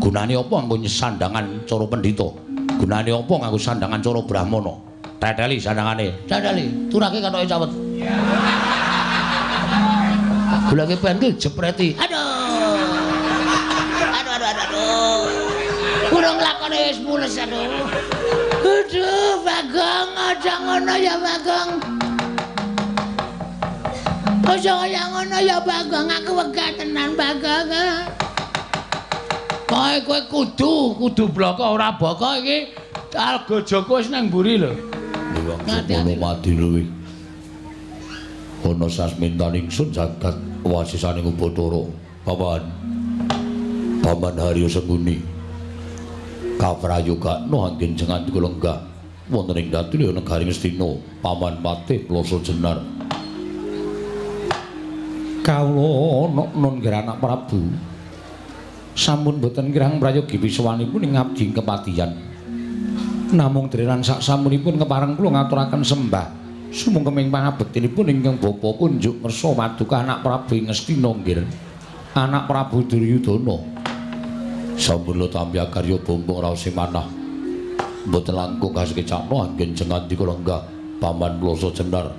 Gunane apa nganggo sandangan cara pendhita? Gunane apa nganggo sandangan cara brahmana? Teteli sandangane. Teteli, turake katoke cawet. Goleke pentil jepreti. Aduh. Kurang lakone wis mules aduh. Aduh, Bagong, aja ngono ya Bagong. Aja kaya ngono ya Bagong, aku wegah tenan Bagong. Kae kowe kudu bloko ora boko iki. Alga Joko wis nang mburi lho. Ngono mati luwi. Ana sasmintan ingsun jagat wasisaning Bathara. Paman Haryo Sengkuni. Kaprayogakna anggen jengan kula lenggah wonten ing Datulya Negari Ngastina, Paman Patih Plasa Jenar. Kawula nun nggih anak Prabu. Sampun boten kirang prayogi piswanipun ing ngabdi kepatihan. Namung drenan sak samunipun kepareng kula ngaturaken sembah sumengkeming pangabektinipun ingkang Bapa kunjuk ngersa paduka anak Prabu Ngastina nggih. Anak Prabu Duryudana. Sampun tampi karya bombong raos manah. Mboten langkung kasekecakna anggen jengandi kula lenggah Paman Plasa Jenar.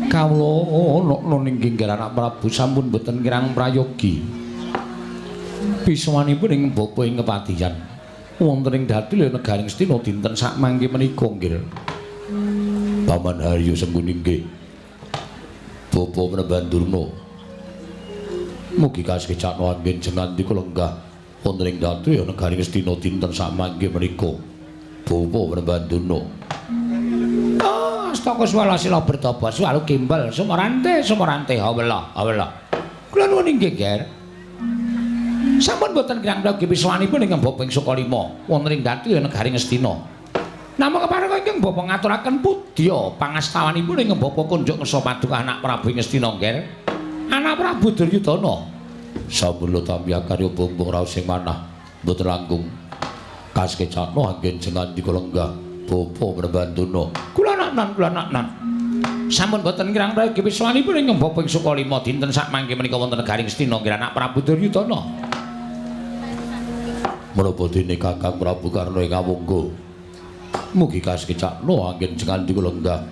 Kawula nun inggih anak Prabu sampun boten kirang prayogi piswanipun ing bapa ing kepatihan wonten ing Datulya Negari Ngastina dinten sak mangke menika nggih. Paman Haryo Sengkuni nggih. Bapa Prabandurna. Mugi kasekecakna anggen jengandi kula lenggah wonten ing Datulya Negari Ngastina dinten sak mangke menika. Bapa Prabandurna. Astaka swala sila bertobat swalu kimbal sumarante hawela. Kula nuwun inggih, Ger. Sampun boten kirang prayogi piswanipun ingkang Bapa ing Sukalima wonten ing Datulya Negari Ngastina. Namung kepareng ingkang Bapa ngaturaken pudya pangastawanipun ingkang Bapa kunjuk ngersa paduka anak Prabu Ngastina, Ger. Anak Prabu Duryudana. Sampun tampi karya bombong raos sing manah mboten langkung kasekecakna anggen jengandi kula lenggah Bapa Prabandurna. Kula nan. Sampun boten kirang prayogi piswanipun ingkang Bapa ing Sukalima dinten sak mangke menika wonten Negari Ngastina nggih anak Prabu Duryudana. Menapa dene Kakang Prabu Karna ing Awangga. Mugi kasekecakna anggen jengandi kula lenggah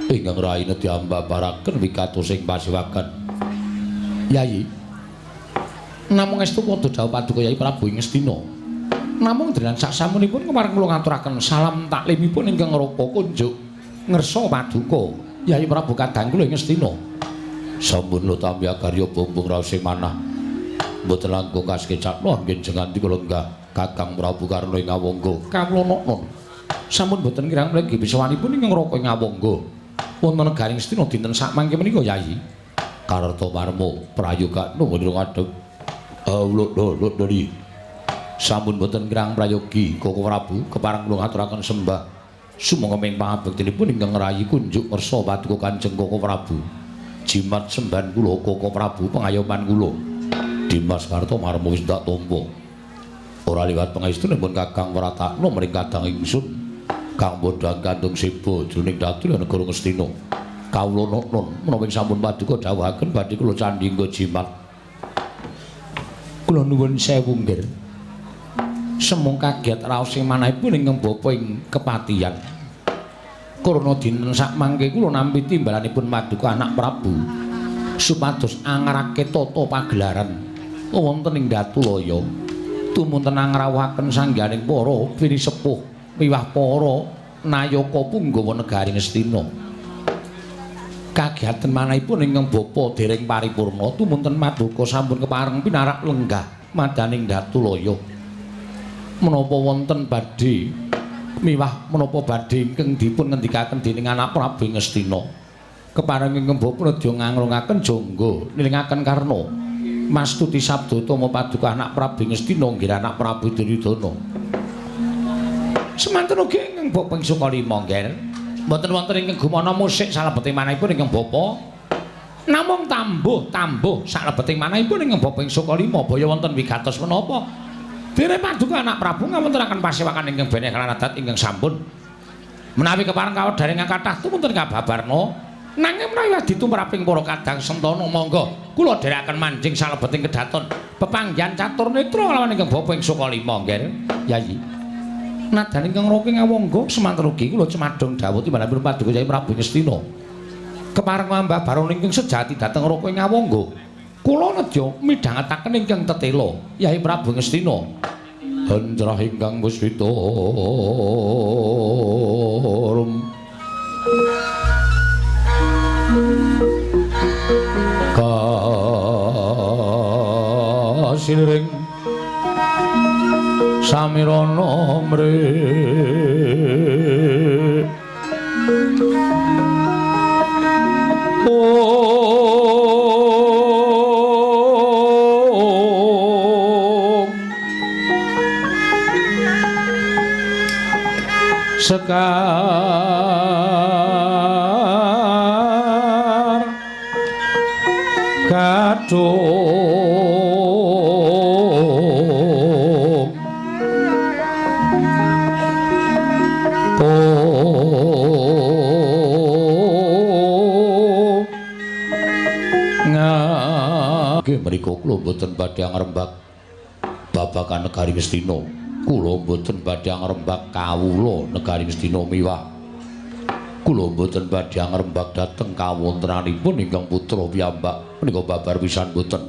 ingkang raine diambabaraken wikatos ing pasiwakan. Yayi. Namung estu padha dawuh paduka Yayi Prabu Ngastina. Namung drenan sak samunipun kemareng kula ngaturaken salam taklimipun ingkang rupa kunjuk ngersa paduka Yayi Prabu kadang kula ing Ngastina. Sampun tampi karya bombong raos sing manah. Mboten langkung kasekecakna anggen jengandi kula lenggah Kakang Prabu Karna ing Awangga. Kawula nun. Sampun boten kirang prayogi piswanipun ingkang raka ing Awangga wonten Negari Ngastina dinten sak mangke menika Yayi. Karta marma prayogakna nira ngadeg. Lho. Sampun boten kirang prayogi Koko Prabu kepareng kula ngaturaken sembah sumengkeming pangabektinipun ingkang rayi kunjuk ngersa paduka Kanjeng Koko Prabu. Jimat sembahan kula Koko Prabu pengayoman kula. Dimas Karta marma wis tak tampa. Ora liwat pangestunipun Kakang Pratakna mring kadang ingsun kang bodhang kandung seba jroning Datulya Negara Ngastina. Kawula nun menawi sampun paduka dawuhaken badhe kula candhi nggo jimat. Kula nuwun sewu nggih. Semung kaget raos sing manahipun ingkang Bapa ing kepatihan. Karna dinten sak mangke kula nampi timbalanipun paduka anak Prabu supados angarake tata pagelaran wonten ing Datulaya. Tumunten angrawuhaken sangganing para pinisepuh miwah para nayaka punggawa Negari Ngastina. Kagiatan manahipun ingkang Bapa dereng paripurna tumunten paduka sampun kepareng pinarak lenggah madaning Datulaya. Menapa wonten badhe miwah menapa badhe ingkang dipun ngendikaken dening anak Prabu Ngastina. Kepareng ingkang Bapa nedya ngangrungaken jangga nilingaken karna mastuti sabda tama paduka anak Prabu Ngastina nggih anak Prabu Duryudana. Semanten ugi ingkang Bapa ing Sukalima nggih. Mboten wonten ingkang gumana musik salebeting manahipun ingkang Bapa. Namung tambuh salebeting manahipun ingkang Bapa ing Sukalima baya wonten wigatos menapa. Dene paduka anak Prabu ngawontenaken pasewakan ingkang beneh kalan adat ingkang sampun. Menawi kepareng kawedharing kathah tumunten kababarna nanging menawi ditumraping para kadang sentana monggo kula dherekaken manjing salebeting kedaton pepanggihan catur netra lawan ingkang bapa ing Sukalima nggih Yayi nadan ingkang roking awangga semanten ugi kula cemadhong dawuh timbanipun paduka Yayi Prabu Ngastina kepareng mbah baron ingkang sejati dhateng roking awangga kula nedya midhangetaken ingkang tetela Yayi Prabu Ngastina Handrah ingkang Puspita Kasiring Samirana mre Sekar kadung ngake mriku kula boten badhe ngrembak babagan negari Ngastina kula boten badhe ngrembak kawula negari Ngastina miwah kula boten badhe ngrembak dhateng kawontenanipun ingkang putra piyambak menika babar pisan boten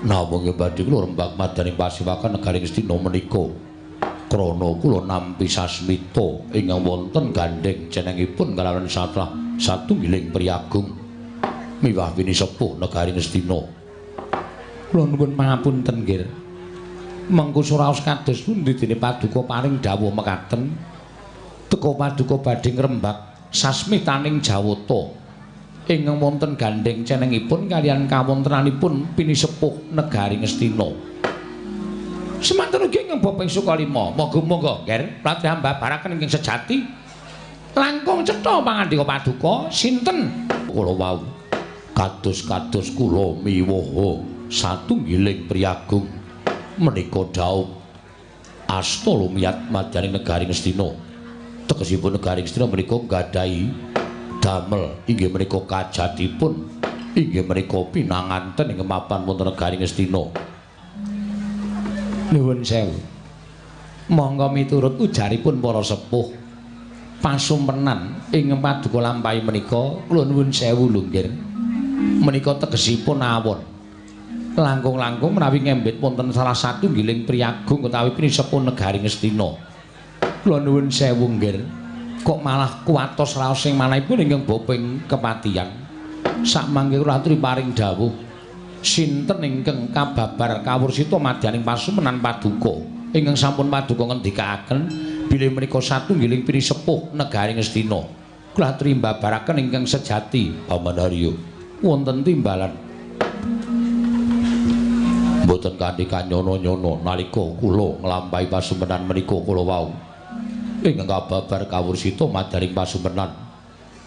namung badhe kula rembak madaning pasiwakan negari Ngastina menika krana kula nampi sasmita ingkang wonten gandeng jenengipun kalawan satunggiling priyagung miwah wini sepuh negari Ngastina kula nuwun pangapunten nggih mengko suraos kados pundi dene paduka paring dawuh mekaten teka paduka badhe ngrembak sasmitaning Jawata ingkang wonten gandeng cenengipun kaliyan kawontenanipun pinisepuh negari Ngastina semanten ugi ingkang bapa ing Sukalima monggo-monggo nggih Pratri mbabaraken ingkang sejati langkung cetha pangandika paduka sinten kula wau kados-kados kula miwaha satunggiling priyagung menika daup asta lumiyat madaning negari Ngastina tegesipun negari Ngastina menika nggadahi damel inggih menika kajatipun inggih menika pinanganten ing mapan wonten negari Ngastina nuwun sewu monggo miturut ujaripun para sepuh pasumpenan ing paduka lampahi menika kula nuwun sewu lho nggih menika tegesipun awon langkung-langkung menawi ngembet wonten salah satunggiling priyagung utawi pinisepuh negari Ngastina kula nuwun sewu nggih kok malah kuwatos raos sing manahipun ingkang bapa ing kepatihan sakmangke kula aturi paring dawuh sinten ingkang kababar kawursita madyaning pasumenan paduka ingkang sampun paduka ngendikaaken bilih menika satunggiling pinisepuh negari Ngastina kula aturi mbabaraken ingkang sejati pamanarya wonten timbalan mboten kanthi kanyono-nyono nalika kula nglampahi pasumenan menika kula wau ingkang kababar kawursita madyaning pasumenan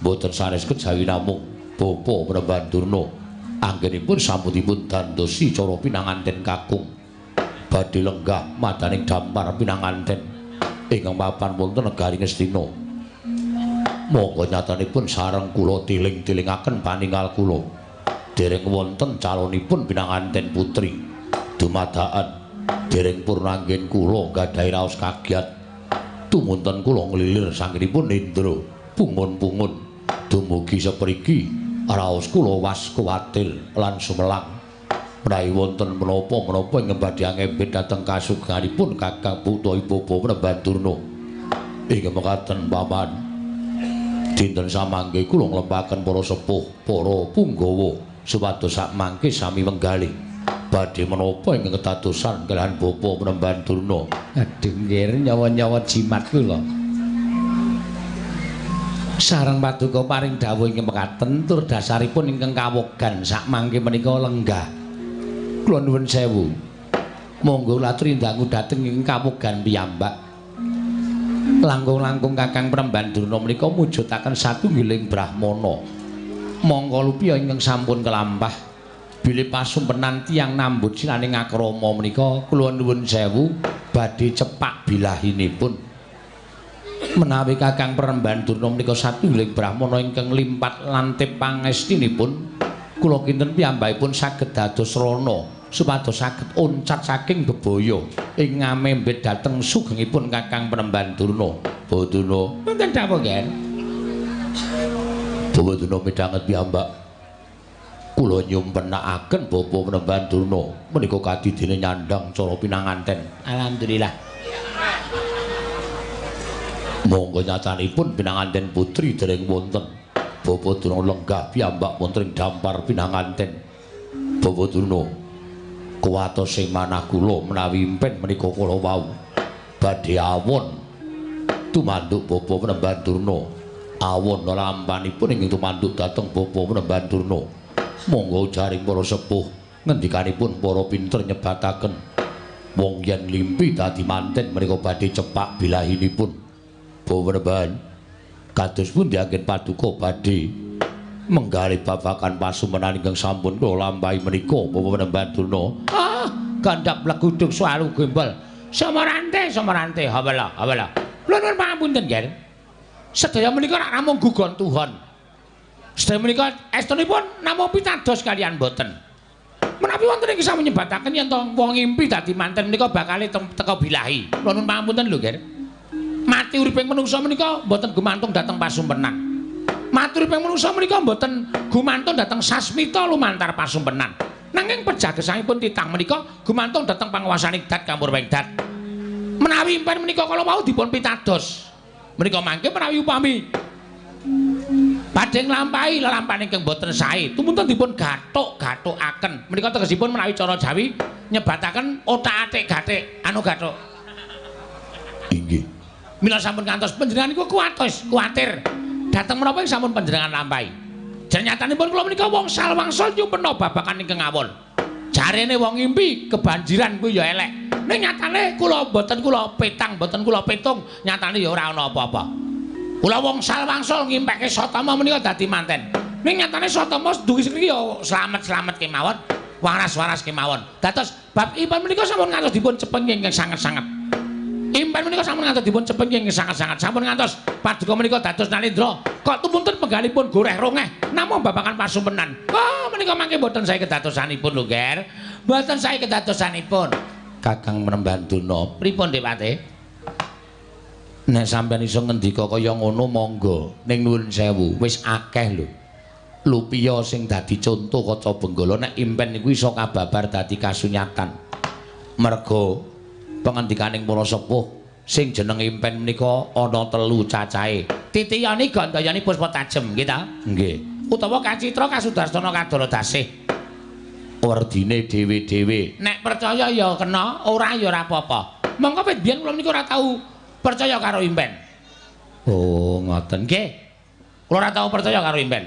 mboten sanes kejawi namung bapa Prabandurna anggenipun sampun dandosi cara pinanganten kakung badhe lenggah madaning dampar pinanganten ingkang mapan wonten negari Ngastina monggo nyatanipun sareng kula tiling-tilingaken paningal kula dereng wonten calonipun pinanganten putri dumadakan dereng purnanggen kula gadhahi raos kagiat tumunten kula nglilir sanggenipun Indra pungun-pungun dumugi sapriki raos kula was kuwatir lan sumelang menawi wonten menapa-menapa ing badhe ngembet dhateng kasugenganipun Kakang Putra Ibu Prabandurna inggih mekaten paman dinten samangke kula nglempaken para sepuh para punggawa supados sakmangke sami wenggalih badhe menapa ingkang kedadosan kaliyan Bapa Prabandurna aduh nggih nyawa-nyawa jimat kula sareng paduka paring dawuh ingkang mekaten tur dasaripun ingkang kawogan sakmangke menika lenggah kula nuwun sewu monggo latri ndangu dhateng ingkang kawogan piyambak langkung-langkung Kakang Prabandurna menika mujudaken satunggiling brahmana monggo lupiya ingkang sampun kelampah bilih pasumpenan tiyang nambut silaning akrama menika kula nuwun sewu badhe cepak bilahinipun menawi Kakang Prabandurna menika satunggiling brahmana ingkang limpat lantip pangestinipun kula kinten piyambakipun saged dados rana supados saged oncat saking bebaya ing ngamembet dhateng sugengipun Kakang Penemban Durna. Bawa Durna, wonten dawuh nggih. Bawa Durna midhanget piyambak. Kula nyumpenakaken Bapa Penemban Durna menika kadidene nyandhang cara pinanganten. Alhamdulillah. Monggo nyatanipun pinanganten putri dereng wonten. Bapa Durna lenggah piyambak wonten ing dampar pinanganten. Bapa Durna kuwatos sing manah kula menawi impen menika kula wau badhe awon tumanduk Bapa Penemban Durna. Awon lampanipun ing tumanduk dhateng Bapa Penemban Durna. Monggo jaring para sepuh ngendikanipun para pinter nyebataken wong yen limpi dadi manten menika badhe cepak bilahinipun. Bapa Penemban kados pundi anggen paduka badhe menggali babakan pasumenan ingkang sampun kula lampahi menika Bapa Penemban Durna. Ah, gandhap legudug swaru gembel. Samarante, hawala. Kula nuwun pangapunten, Ger. Sedaya menika rak namung gugon Tuhan. Sedaya menika estunipun namung pitados kaliyan boten. Menawi wonten ing sami nyebataken yen to wong ngimpi dadi manten menika bakal teka bilahi. Kula nuwun pangapunten lho, Ger. Mati uriping manungsa menika boten gumantung dhateng pasumpenan. Mati uriping manungsa menika boten gumantung dhateng sasmita lumantar pasumpenan. Nanging pejagesangipun titah menika gumantung dhateng panguwasaning dat kampurwing dat. Menawi impen menika kala wau dipun pitados. Menika mangke menawi upami badhe nglampahi lelampahan ingkang boten sae, tumunten dipun gathuk-gathukaken. Menika tegesipun menawi cara Jawi nyebataken otak-atik gathik, anu gathuk. Inggih. Mila sampun ngantos panjenengan niku kuwatir dhateng menapa ing sampun panjenengan lampahi. Jan nyatanipun kula menika wong salwangsul nyumpena babakan ingkang awon. Jarene wong ngimpi kebanjiran kuwi ya elek. Ning nyatane kula boten kula petang, boten kula petung, nyatane ya ora ana apa-apa. Kula wong salwangsul ngimpeke Satama menika dadi manten. Ning nyatane Satama dugi sriki ya slamet-slamet kemawon, waras-waras kemawon. Dados bab impen menika sampun ngantos dipun cepeng ingkang sanget-sanget. Impen menika sampun ngantos dipun cepeng ingkang sanget-sanget. Sampun ngantos paduka menika dados Nalendra kok tumunten penggalipun goreh rongeh namung babakan pasumpenan. Oh menika mangke boten sae kedatosanipun lho, Ger. Boten sae kedatosanipun. Kakang Penemban Durna, pripun Dik Pate? Nek sampeyan iso ngendika kaya ngono monggo, ning nuwun sewu, wis akeh lho. Lupiya sing dadi conto kaca benggala nek impen niku iso kababar dadi kasunyatan. Merga pangandikaning para sepuh sing jeneng impen menika ana 3 cacahe. Titiyani gandayani puspa tajem, nggih ta? Nggih. Utawa kacitra kasudarstana kadara dasih. Werdine dhewe-dhewe. Nek percaya ya kena, ora ya ora apa-apa. Monggo biyen kula menika ora tau percaya karo impen. Oh, ngoten nggih. Kula ora tau percaya karo impen.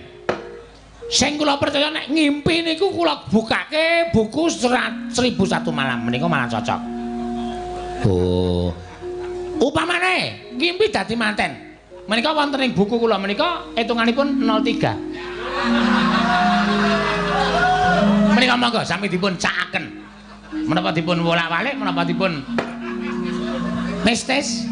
Sing kula percaya nek ngimpi niku kula bukake buku Serat 1001 Malam menika malah cocok. Oh. Upamane ngimpi dadi manten. Menika wonten ing buku kula menika hitunganipun 03. Menika monggo sami dipun cakaken. Menapa dipun wolak-walik, menapa dipun mistis.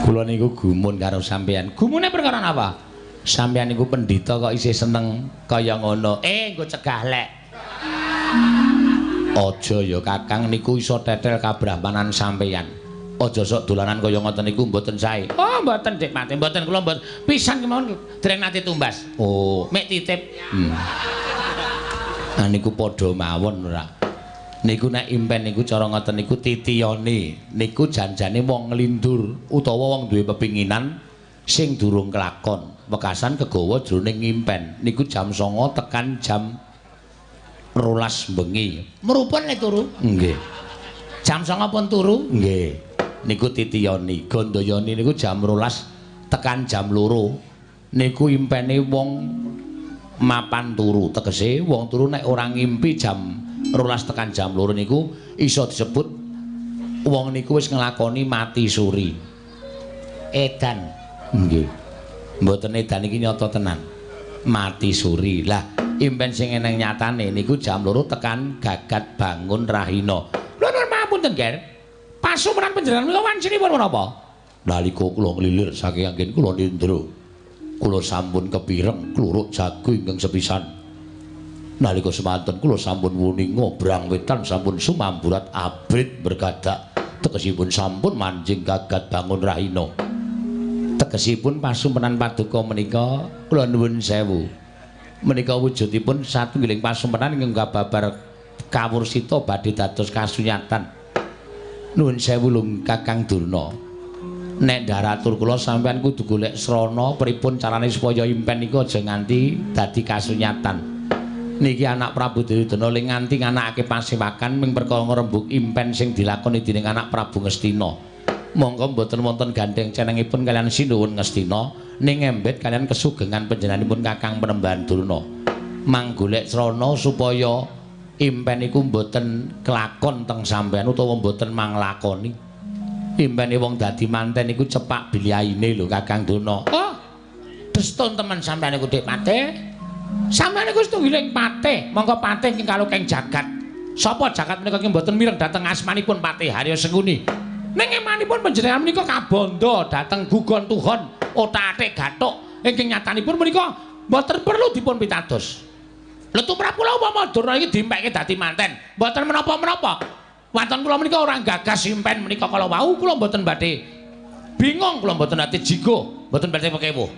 Kula niku gumun karo sampeyan. Gumune perkara napa? Sampeyan niku pendhita kok isih seneng kaya ngono. Nggo cegah lek. Aja ya Kakang niku iso tetel kabrahmanan sampeyan. Aja sok dolanan kaya ngoten niku mboten sae. Oh, mboten Dik Pate, mboten kula mboten. Pisan kemawon dereng nate tumbas. Oh, mek titip. Nah niku padha mawon ora. Niku nek impen niku cara ngoten niku titiyane. Niku janjane wong nglindur utawa wong duwe pepinginan sing durung kelakon. Wekasan kegawa jroning impen. Niku jam 09.00 tekan jam 12 bengi. Merupun nek turu? Nggih. Jam 09.00 pun turu? Nggih. Niku titiyani. Gandayani niku jam 12 tekan jam 2. Niku impene wong mapan turu, tegese wong turu nek ora ngimpi jam 12 tekan jam 2 niku iso disebut wong niku wis nglakoni mati suri. Edan. Nggih. Mboten edan iki nyata tenan. Mati suri. Lah, impen sing eneng nyatane niku jam 2 tekan gagat bangun rahina. Lho nuwun pamunten, Ger. Pasumenan panjenengan menika wancinipun menapa? Nalika kula nglilir saking anggen kula nindra. Kula sampun kepireng kluruk jago ingkang sepisan. Nalika semanten kula sampun wuni ngobrang wetan sampun sumamburat abrit bergadak tegesipun sampun manjing gagat bangun rahina. Tegesipun pasumpenan paduka menika kula nuwun sewu. Menika wujudipun satunggiling pasumpenan ingkang kababar kawursita badhe dados kasunyatan. Nuwun sewu lung Kakang Durna. Nek daratur kula sampeyan kudu golek srana pripun carane supaya impen niku aja nganti dadi kasunyatan. Niki anak Prabu Duryudana ling nganti nganakake pasewakan ming perkara ngrembug impen sing dilakoni dening anak Prabu Ngastina. Monggo mboten wonten gandeng cenengipun kalian Sinuwun Ngastina ning embet kalian kesugengan panjenenganipun Kakang Penembahan Durna. Manggolek srana supaya impen iku mboten kelakon teng sampean utawa mboten manglakoni. Impene wong dadi manten iku cepak bilyaine lho Kakang Durna. Oh, bestun temen sampean iku Dik Patih. Sampeyan iku setunggiling patih, monggo patih ing kalukeng jagat. Sapa jagat menika ki mboten mireng dhateng asmanipun Patih Harya Sengkuni. Ning emanipun panjenengan menika kabanda dhateng gugon tuhon, otak-atik gathuk ingkang nyatanipun menika mboten perlu dipun pitados. Lha tumrap kula upama Durna iki dimpeke dadi manten, mboten menapa-menapa. Wonten kula menika ora gagas impen menika kala wau kula mboten badhe bingung, kula mboten ate jigo, mboten badhe pekewuh.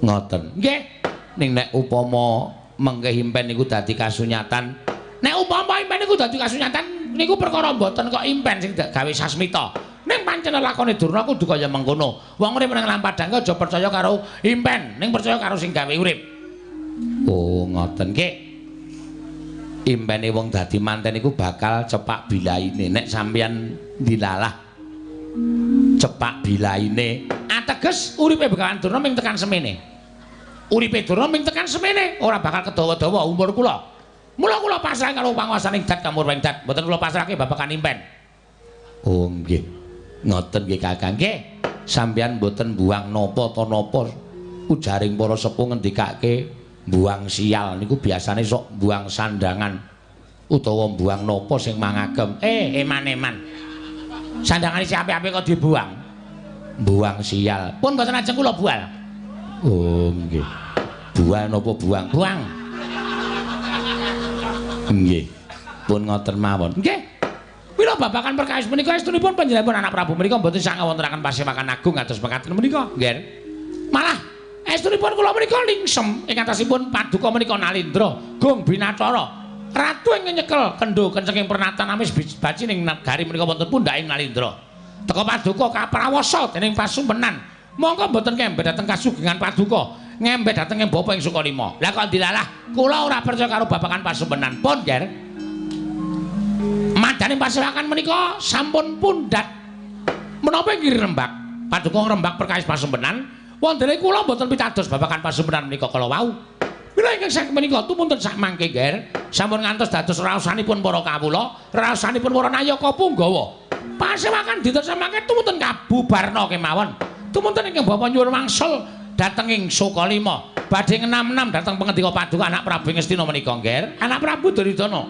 Ngoten. Nggih. Ning nek upama mengke impen niku dadi kasunyatan, nek upama impen niku dadi kasunyatan niku perkara mboten kok impen sing gawe sasmita. Ning pancen lakone Durna kudu kaya mengkono. Wong urip ning Lampadang aja percaya karo impen, ning percaya karo sing gawe urip. Oh, ngoten nggih. Impene wong dadi manten niku bakal cepak bilaine nek sampeyan dilalah. Cepak bilaine ateges uripe Begawan Durna ming tekan semene. Uripe Durna ming tekan semene ora bakal kedawa-dawa umur kula. Mula kula pasrah karo panguwasaning Dat Kamurweng Dat, mboten kula pasrahke babagan impen. Oh nggih. Ngoten nggih Kakang nggih. Sampeyan mboten buang napa ta napa. Ujaring para sepuh ngendikake buang sial niku biasane sok buang sandangan utawa buang napa sing mangagem. Eman-eman. Sandangane si apik-apik kok dibuang. Buang sial. Pun mboten ajeng kula bual. Oh nggih. Buang napa buang? Buang. Nggih. Pun ngoten mawon. Nggih. Mila babakan perkawis menika estunipun panjenenganipun anak Prabu menika mboten sak ngawontenaken pasewakan agung kados mekaten menika. Nggih. Malah estunipun kula menika lingsem ing atasipun paduka menika Nalindra, Gung Binathara. Ratu ing nyekel kendho kencenging pernatan amis baci ning nagari menika wonten pundhaking Nalindra. Teka paduka kaprawasa dening pasumpenan. Monggo mboten ngembet dhateng kasugengan paduka, ngembet dhateng Bapa ing Sukalima. Lah kok dilalah, kula ora percaya karo babagan pasumpenan. Pun, Ger. Madaning pasewakan menika sampun pundhat. Menapa inggih Rembag? Paduka ngrembag perkawis pasumpenan, wondene kula mboten pitados babagan pasumpenan menika kala wau. Mila ingkang sak menika tumunten sak mangke, Ger. Sampun ngantos dados raosanipun para kawula, raosanipun para nayaka Punggawa. Pasewakan dinten samangke tumunten kabubarna kemawon. Tumunten ingkang Bapa nyuwun wangsul dhateng ing Sukalima badhe ngenam-enam dhateng pangandika paduka anak Prabu Ngastina menika nggih anak Prabu Duryudana.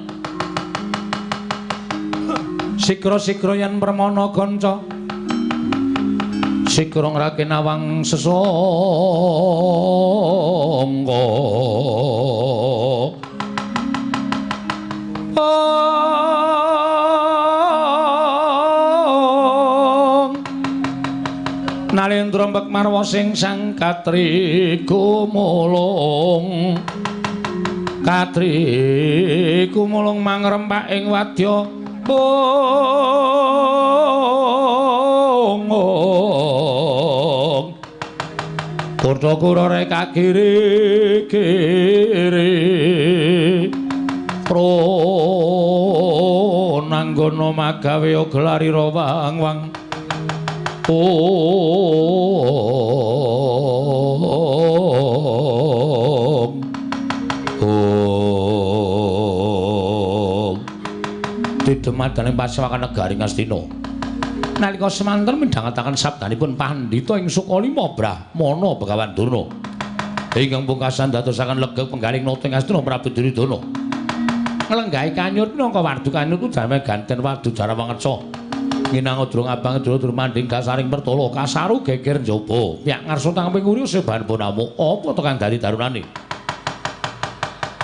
Sikra-sikra yen permana kanca sikra ngraken awang sesangga Nalendra mbek marwa sing sang katri kumulung mangrempak ing wadya Kurta-kura reka kiri-kiri prananggana magawe gelari wang-wang Didemadaning pasewakan negari Ngastina. Nalika semanten midhangetaken sabdanipun Pandhita ing Sukalima Brahmana Begawan Durna. Ingkang pungkasan dadosaken legeng penggaling nata ing Ngastina Prabu Duryudana. Nglenggahi kanyut minangka wardu kanyut udame ganten wardu Jarawangeca. Nginangodra ngabang dur manding dasaring pertala kasaru geger njaba. Piyak ngarsa tangping uri seban punamu apa to kang dadi darunane.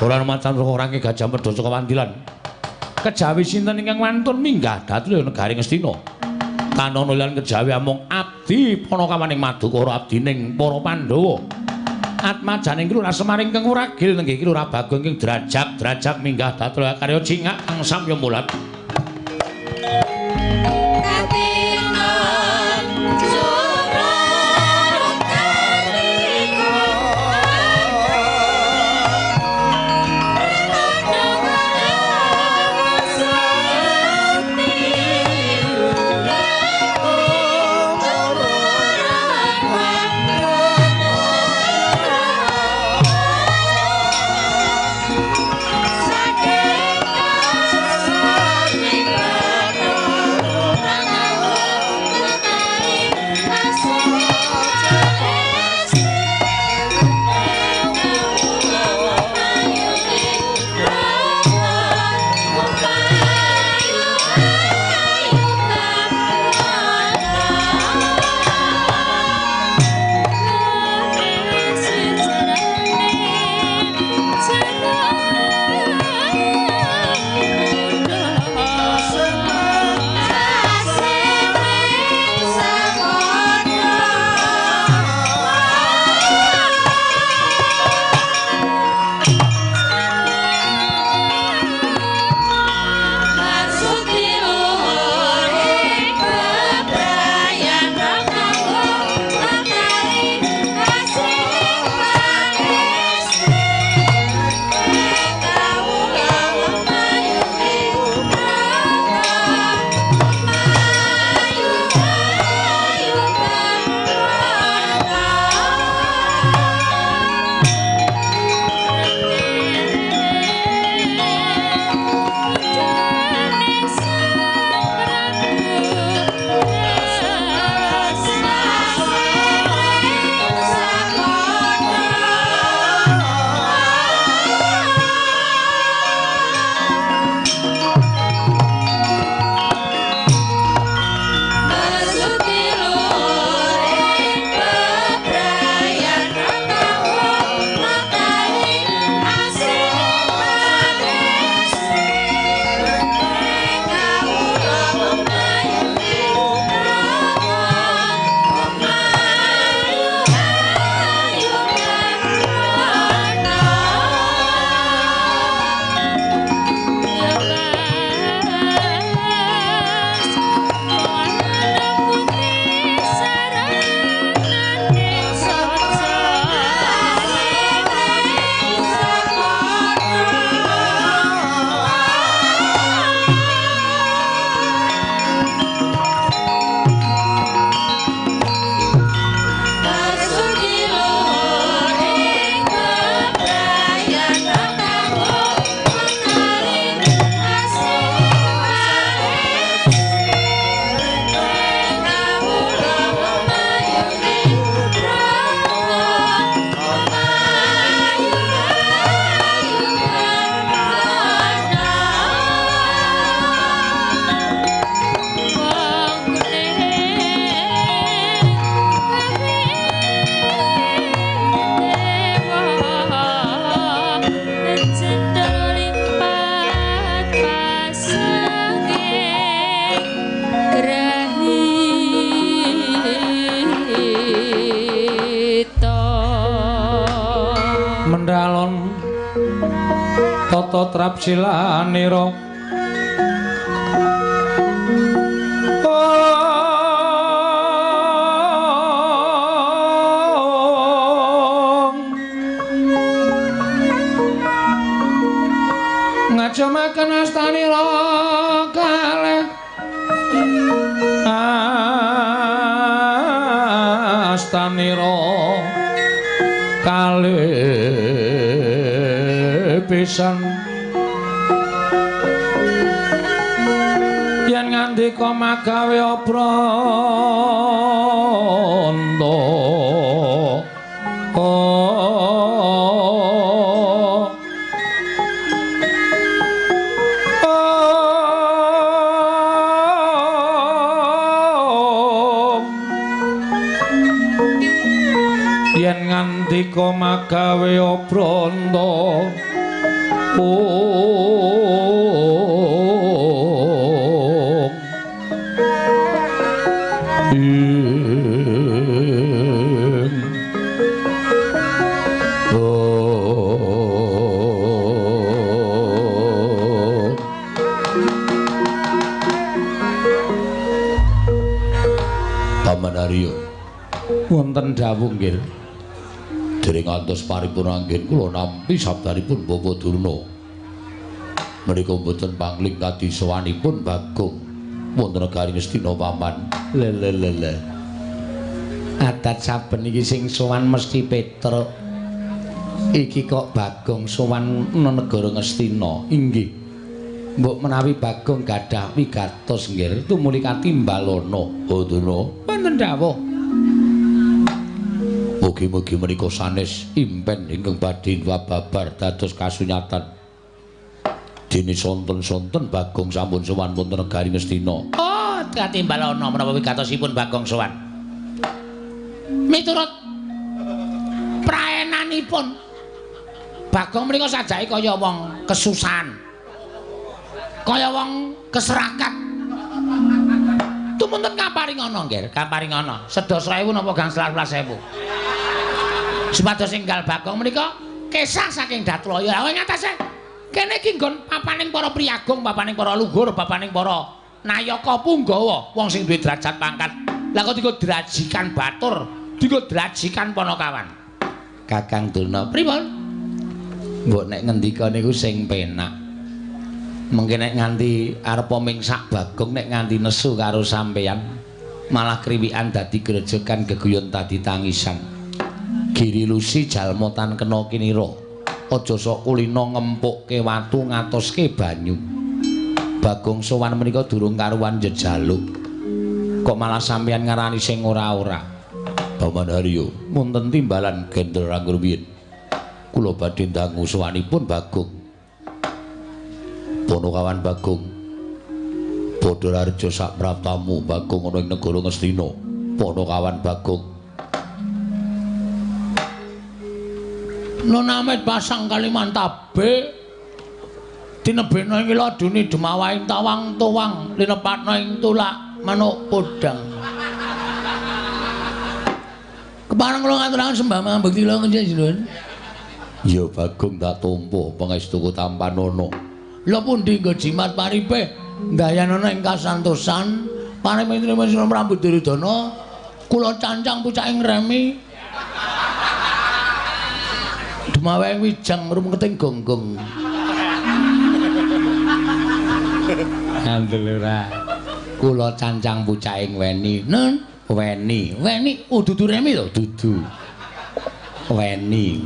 Ora macan orange Gajah Mada saka Wandilan. Kejawi sinten ingkang wantun minggah dhateng negari Ngastina. Kanana lan kejawi amung abdi Panakawaning Madukara abdining para Pandhawa. Atmajaning Kilurah Semar ingkang Wuragil nenggih Kilurah Bagong ingkang drajak minggah dhateng karya cingak samya mulat. tata trapsilanira ngajamaken astanira kalih astanira kalih pisan yen ngandika magawe apranta yen ngandika magawe apranta Paman Arya wonten dawuh nggih. Dereng ngantos paripun anggen kula nampi sabdanipun Bapak Durna. Menika mboten pangling kadi sowanipun Bagong wonten negari Ngastina paman. Lelelele. Adat saben iki sing sowan mesti Petruk. Iki kok Bagong sowan negara Ngastina. Inggih. Mbok menawi Bagong gadah wigatos nggih tumuli katimbalana. Oh Durna, wonten dawuh. mugi-mugi menika sanes impen ingkang badhe babar dados kasunyatan. Dene sonten-sonten Bagong sampun sowan wonten negari Ngastina. Oh, katimbalana menapa wigatosipun Bagong sowan. Miturut praenanipun Bagong menika sajake kaya wong kesusahan. Kaya wong keserakat. Tumunten kaparingana nggih, kaparingana. Sedos 1000 napa gangsal 11.000. Supados enggal Bagong menika kesah saking Datlaya. Awing atase kene iki nggon papaning para priyagung, papaning para luhur, papaning para nayaka punggawa, wong sing duwe derajat pangkat. Lah kok dienggo drajikan batur, dienggo drajikan panakawan. Kakang Durna, pripun? Mbok nek ngendika niku sing penak. Mengke nek nganti arepa mingsak Bagong nek nganti nesu karo sampeyan malah kriwikan dadi grejekan geguyon dadi tangisan. Giri lusi jalma tan kena kinira. Aja sok kulina ngempukke watu ngatoske banyu. Bagong sowan menika durung karuan jejaluk. Kok malah sampeyan ngarani sing ora-ora. Paman Haryo, Wonten timbalan Gendel Ranggur biyen. Kula badhe ndangu sowanipun Bagong. Ponokawan Bagong. Padhararja sak praptamu Bagong ana ing negara Ngastina. Ponokawan Bagong. Nonamet pasang Kalimantabe dinebena ing ladune demawaing tawang tuwang linepatna ing tulak manuk podang. Kepareng kula ngaturaken sembah mambekti kula njenengan. Ya Bagong tak tampa pangestuku tampanono. Lha pundi nggo jimat paripe ndayanana ing kasantosan panemene Sira Prabu Duryudana kula cancang pucaking remi dumaweng wijang rumketing gonggong. Andel ora. Kula cancang pucaking weni. Nun, weni. Weni dudu remi to? Dudu. Weni.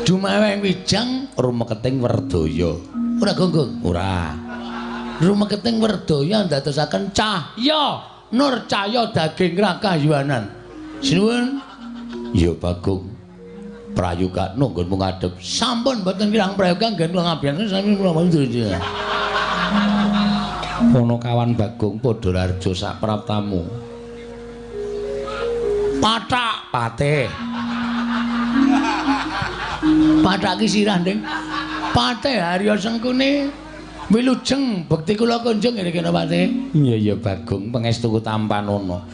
Dumaweng wijang rumeketing Werdaya. Ora gonggong? Ora. Rumeketing Werdaya ndadosaken cahya nur cahya daging rakayuwanan. Sinuwun. Ya Bagong. Prayoga nunggonmu ngadhep. Sampun mboten kirang prayoga nggen kula ngabiyen sami kula mandura. Ponokawan Bagong Padhararja sak praptamu. Pathak patih. Pathak ki sirah Nding. Patih Harya Sengkuni. Wilujeng bekti kula kunjung ngene Patih. Iya Bagong pangestuku tampanana.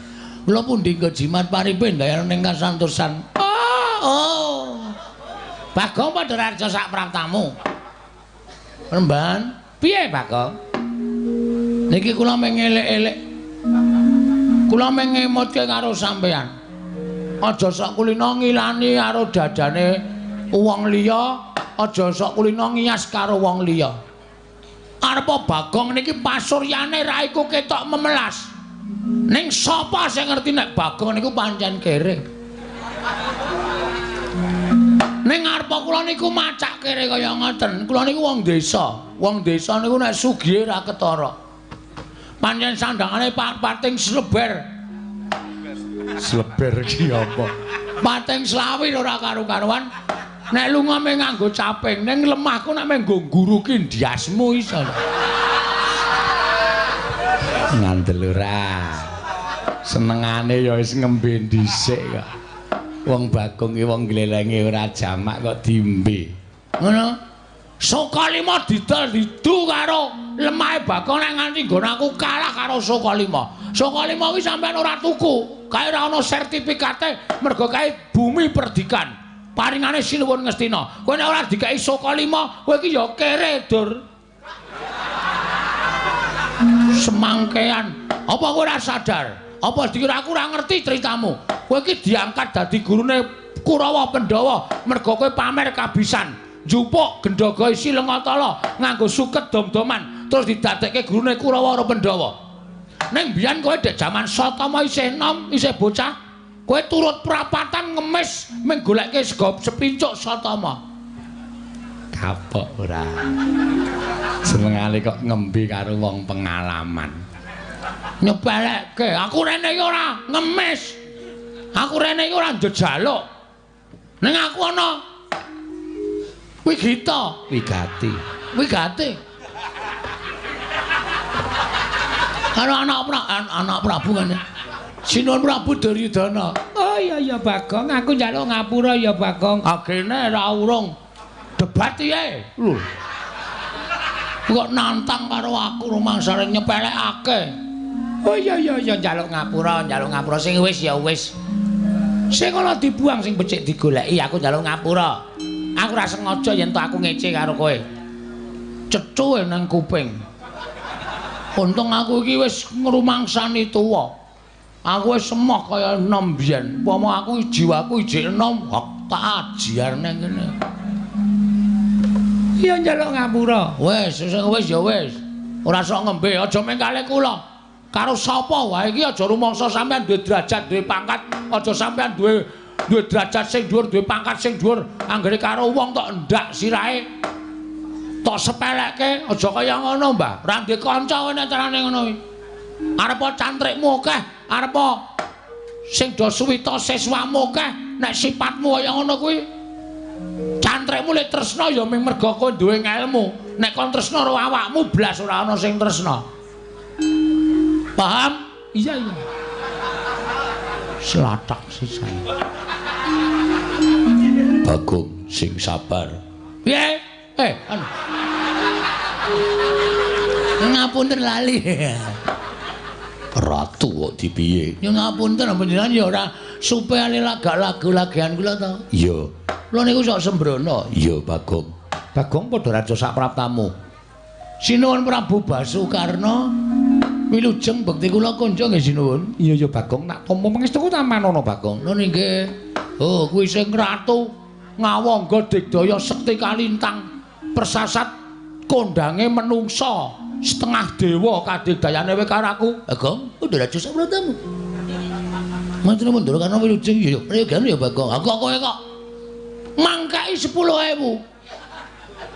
Kula pundi nggo jimat paripe ndayan ning kasantosan. Oh. Bagong Padhararja sak praptamu. Remban, piye Bagong? Niki kula mengelek-elek. Kula mengemutke karo sampeyan. Aja sok kulina ngilani karo dadane wong liya, aja sok kulina ngiyas karo wong liya. Arepa Bagong niki pasuryane ra iku ketok memelas. Ning sapa sing ngerti nek Bagong niku pancen kere. Ning arepa kula niku macak kere kaya ngoten. Kula niku wong desa. Wong desa niku nek sugih ra ketara. Pancen sandangane pating sleber. Sleber ki apa? Pating slawi ora karo-karuan. Nek lunga meh nganggo caping, ning lemahku nek meh nggo guruki ndiasmu iso. Ngandel ora. Senengane ya wis ngembe dhisik kok. Wong Bagong ki wong glelenge ora jamak kok diembe. Ngono? Sokalima didol didu karo lemahe Bagong nek nganti nggon aku kalah karo Sokalima. Sokalima kuwi sampean ora tuku. Kae ora ana sertifikate mergo kae bumi perdikan. Paringane Sinuwun Ngastina. Kowe nek ora dikai Sokalima, kowe iki ya kere, Dur. Semangkean. Apa kowe ora sadar? Apa dikira aku ora ngerti ceritamu? Kowe iki diangkat dadi gurune Kurawa Pandhawa mergo kowe pamer kabisan. Njupuk Gendhaga isi Lengatala nganggo suket dom-doman terus didadekke gurune Kurawa Pandhawa. Ning biyen kowe dek jaman Satama isih enom, isih bocah, kowe turut prapatan ngemis mung goleke sego sepincuk Satama. Kapok ora. Senengane kok ngembe karo wong pengalaman. Nyepelekke, aku rene iki ora ngemis. Aku rene iki ora njejaluk. Ning aku ana Wigati. Karo anak Prabu kan. Sinuwun Prabu Duryudana. Oh iya Bagong, aku njaluk ngapura ya Bagong. Agene ra urung debat piye? Lho. Kok nantang karo aku rumangsane nyepelekake. Oh iya njaluk ngapura sing wis ya wis. Sing ana dibuang sing becik digoleki aku njaluk ngapura. Aku ora sengaja yen to aku ngece karo kowe. Cethu nang kuping. Untung aku iki wis ngrumangsani tuwa. Aku wis semoh kaya enom biyen. Upama aku jiwaku ijik enom, tak ajiar nang kene. Iya njaluk ngapura. Wis ya wis. Ora sok ngembe, aja mengkale kula. Karo sapa wae iki aja rumangsa sampean duwe derajat, duwe pangkat, aja sampean duwe derajat sing dhuwur, duwe pangkat sing dhuwur, anggere karo wong tok ndak sirahe. Tok sepelekke, aja kaya ngono, Mbah. Ora ndek kanca kowe nek carane ngono kuwi. Arep cantrikmu akeh, arep sing do suwita siswamu akeh, nek sifatmu kaya ngono kuwi. Cantrikmu lek tresna ya mung mergo kowe duwe ngelmu. Nek kon tresna karo awakmu blas ora ana sing tresna. Paham? Iya. Slatak sisan. Bagong sing sabar. Piye? Ngapunten lali. Ratu kok dipiye? Ya ngapunten panjenengan ya ora supe ali lagu-lagian kula to. Iya. Kula niku sok sembrono. Iya, Bagong. Bagong padha raja sapraptamu. Sinuwun Prabu Basukarna wilujeng bekti kula konco nggih sinuwun. Iya ya Bagong, tak tampa pangestuku tamanono Bagong. Lho nggih. Oh, kuwi sing ratu ngawangga digdaya sekti kalintang persasat kondange menungsa setengah dewa kadigdayane kowe karo aku. Bagong, udah raja sapraptamu. Mantune mundur karena wilujeng ya. Prayogan ya Bagong. Aku kowe kok mangkai 10.000.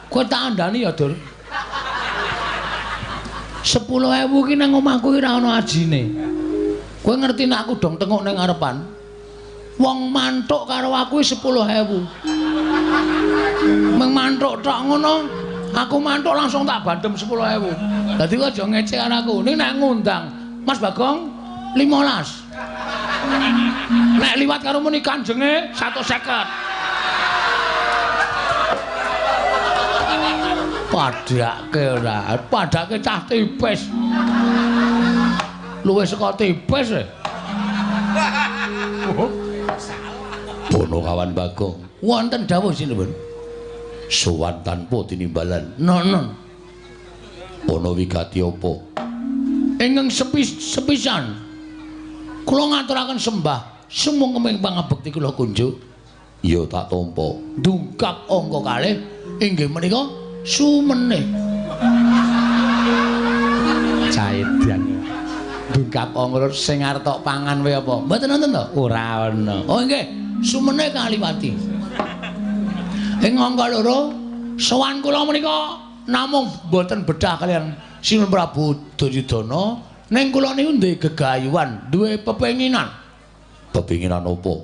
Kowe tak andani ya, Dur. 10.000 ki nang omahku ki ora ana ajine. Kowe ngerti nek aku dong tengok ning ngarepan. Wong mantuk karo aku 10.000. Meng mantuk tok ngono, aku mantuk langsung tak bandem 10.000. Dadi kowe aja ngecek karo aku. Ning nek ngundang Mas Bagong 15. Nek liwat karo muni kanjenge 150. Padake cah tipis. Luwih saka tipis e. Bono kawan Bagong. Wonten dawuh sinuwun. Sowan tanpa tinimbalan. Nono. Ana wigati apa? Ingkang sepisan. Kula ngaturaken sembah sumung kemeng pangabekti kula kunjuk. Ya tak tampa. Dungkap angka kalih inggih menika sumene. Caedan. Dungkap angka sing arep tok pangan kowe apa? Mboten wonten to? Ora ana. Oh nggih, sumene kaliwati. Ing angka loro sowan kula menika namung mboten bedah kalian Sinuwun Prabu Duryudana, ning kula niku duwe gegayuhan, duwe pepenginan. Pepenginan apa?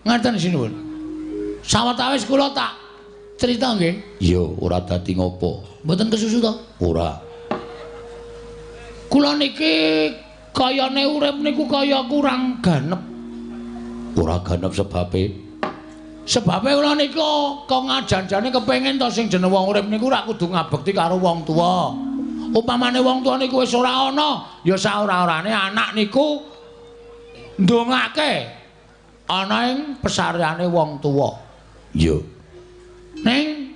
Ngaten sinuwun. Sawetawis kula tak crita nggih. Iya, ora dadi ngopo. Mboten kesusu to? Ora. Kula niki kayane urip niku kaya kurang ganep. Ora ganep sebabe Sebabe kula niku kok ngajanjane kepengin to sing jeneng wong urip niku ora kudu ngabekti karo wong tuwa. Upamane wong tuwa niku wis ora ana, ya saora-orane anak niku ndongake ana ing pesareane wong tuwa. Yo. Ning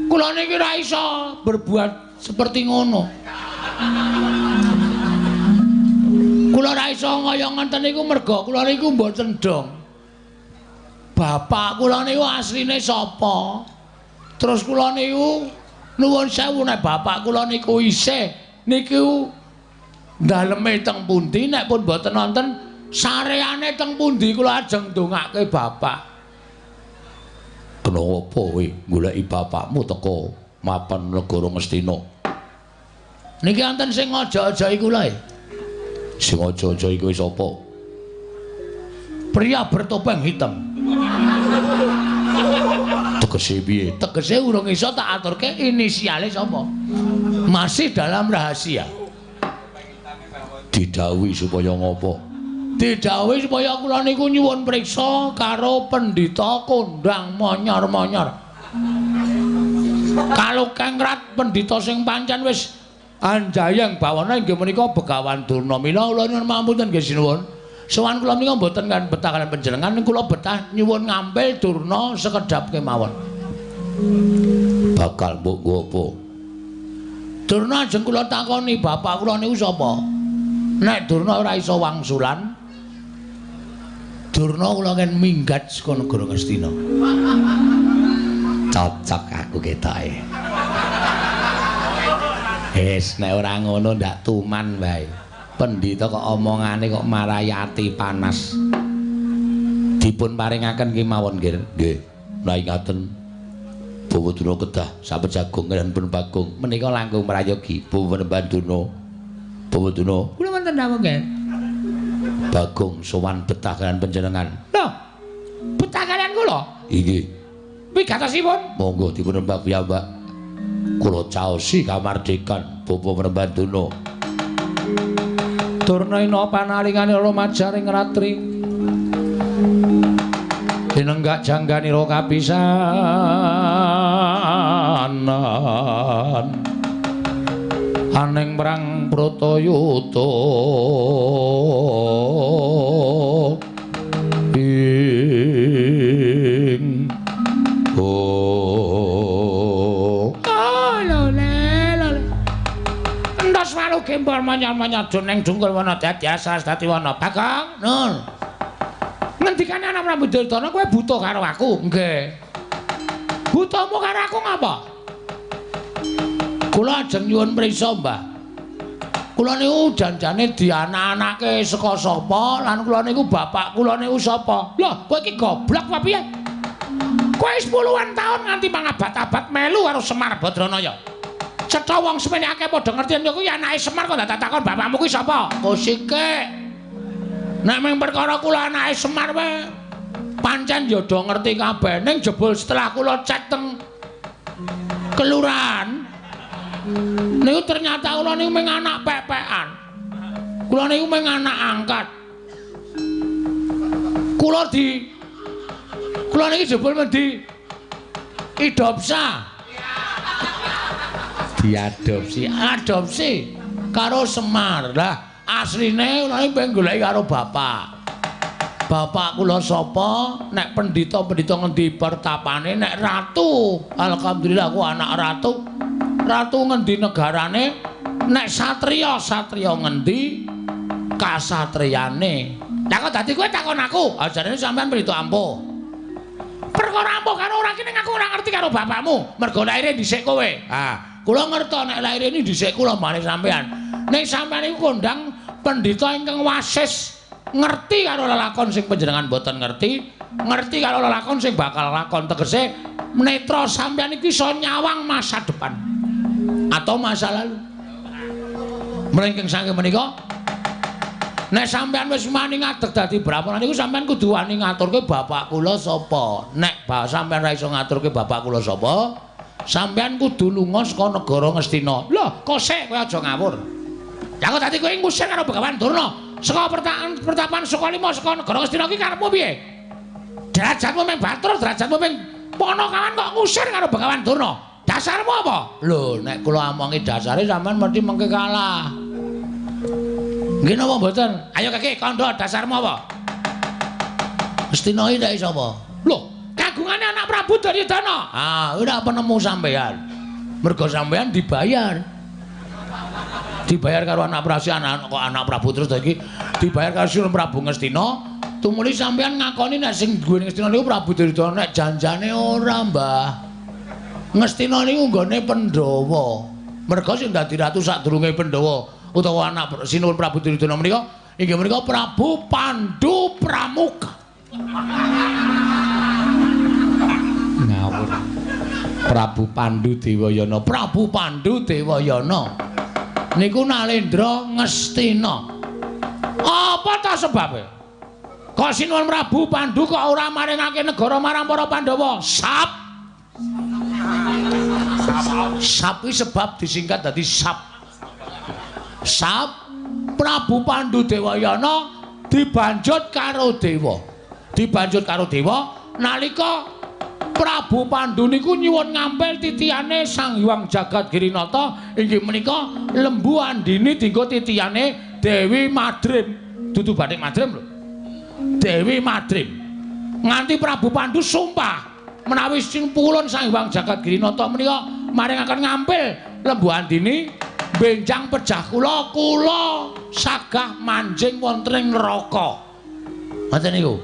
kula niki ora iso berbuat seperti ngono. Kula ora iso kaya ngoten niku merga kula niku mboten dong. Bapak kula niku asline sapa? Terus kula niku nuwun sewu nek bapak kula niku isih niku daleme teng pundi nek pun mboten wonten sareane teng pundi kula ajeng ndongake bapak. Kenapa kowe goleki bapakmu teko mapan negara Ngastina? Niki wonten sing aja-aja iku lho. Sing aja-aja iku sapa? Pria bertopeng hitam. Tegese piye? Tegese urung iso tak aturke inisiale sapa. Masih dalam rahasia. Didhawuhi supaya ngopo? Didhawuhi supaya kula niku nyuwun priksa karo pendhita kondang monyor-monyor. Kalau kengrat pendhita sing pancen wis anjayang bawana inggih menika Begawan Durna. Mila kula nyuwun pamunten nggih sinuwun. Sowan kula menika mboten kan betah kalian panjenengan, kula betah nyuwun ngambil Durna sekedhap kemawon. Bakal mbok nggo apa? Durna ajeng kula takoni bapak kula niku sapa? Nek Durna ora iso wangsulan, Durna kula kan minggat saka negara Ngastina. Cocok aku ketoke. Wis nek ora ngono ndak tuman wae. Pendhita kok omongane kok marayati panas. Dipun paringaken kemawon nggih. Nggih. Menawi ngaten Bawa Durna kedah sampun jagung lan pun Bagong menika langkung prayogi Bawa Durna. Bawa Durna. Kula wonten dawuh nggih. Bagong sowan betah kalian panjenengan. Lho. Betah kalian kula? Inggih. Wigatosipun? Monggo dipun rembak piyambak. Kula caosi kamardikan Bawa Durna. Durna ina panalingane rumajaring ratri. Dinenggak jangganira kapisanan. Aning perang Bratayuda. Ing Selalu gembor manyar-manyar doneng dungkul wana dadi asas dadi wana Bagong nun ngendikane ana Prabu Duryudana kowe butuh karo aku nggih butuhmu karo aku ngapa kula ajeng nyuwun priksa Mbah kula niku janjane dianak-anake saka sapa lan kula niku bapak kula niku sapa lho kowe iki goblok apa piye kowe 10-an taun nganti mangabad-abad melu karo Semar Badranaya cetha wong semene akeh padha ngerti yen kuwi anake Semar kok tak takon bapakmu kuwi sapa? Kusike. Nek mung perkara kula anake Semar wae pancen ya do ngerti kabeh ning jebul setelah kula cek teng kelurahan niku ternyata kula niku mung anak pepekan. Kula niku mung anak angkat. Kula niki jebul mesti idopsa. Adopsi karo Semar. Lah asline kula iki pengen goleki karo bapak. Bapak kula sapa? Nek pendhita-pendhita ngendi pertapane, nek ratu. Alhamdulillah aku anak ratu. Ratu ngendi negarane? Nek satriya ngendi kasatriyane. Lah kok dadi kowe takon aku? Ajarane sampean pendhita ampuh. Perkara ampuh kan ora kene aku ora ngerti karo bapakmu. Mergo laire dhisik kowe. Kula ngerti nek lair ini dhisik kula mbane sampean. Nek sampean iku kondang pendhita ingkang wasis ngerti karo lelakon sing panjenengan boten ngerti karo lelakon sing bakal lakon tegese netra sampean iki iso nyawang masa depan atau masa lalu. Mrengking saking menika nek sampean wis wani ngadeg dadi brahmana niku sampean kudu wani ngaturke bapak kula sapa. Nek sampean ra iso ngaturke bapak kula sapa, sampean kudu lunga saka negara Ngastina. Lho, kok sik kowe aja ngawur. Lah kok dadi kowe ngusir karo Begawan Durna? Saka pertapan saka lima saka negara Ngastina iki karepmu piye? Derajatmu mung batur, derajatmu mung ponokawan kok ngusir karo Begawan Durna. Dasarmu apa? Lho, nek kula omongi dasare sampean mesti mengke kalah. Nggih napa mboten? Ayo Kakek, kandha dasarmu apa? Astina iki nek sapa? Lho, kagungane anak Prabu Duryudana. Ah, ora penemu sampean. Mergo sampean dibayar. Dibayar karo anak Prabu, anak Prabu terus iki dibayar karo Sinten Prabu Ngastina. Tumuli sampean ngakoni nek sing duwe Ngastina niku Prabu Duryudana, nek janjane ora, Mbah. Ngastina niku nggone Pandhawa. Merga sing dadi ratu sadurunge Pandhawa utawa anak Sinuwun Prabu Duryudana menika inggih menika Prabu Pandhu Pramuka. Ngawur. Prabu Pandhu Dewayana, Prabu Pandhu Dewayana. Niku Nalendra Ngastina. Apa ta sebabe? Kok Sinuwun Prabu Pandhu kok ora maringake negara marang para Pandhawa? Sap. Sap iki sebab disingkat dadi Sap. Sap Prabu Pandhu Dewayana dibanjut karo dewa. Dibanjut karo dewa nalika Prabu Pandhu niku nyuwun ngampil titiyane Sang Hyang Jagadgirinata inggih menika Lembu Andini dienggo titiyane Dewi Madrim. Dudu Bathik Madrim lho. Dewi Madrim. Nganti Prabu Pandhu sumpah menawi simpulun Sang Hyang Jagadgirinata menika maringaken ngampil Lembu Andini benjang pejah kula sagah manjing wonten ing neraka. Ngoten niku.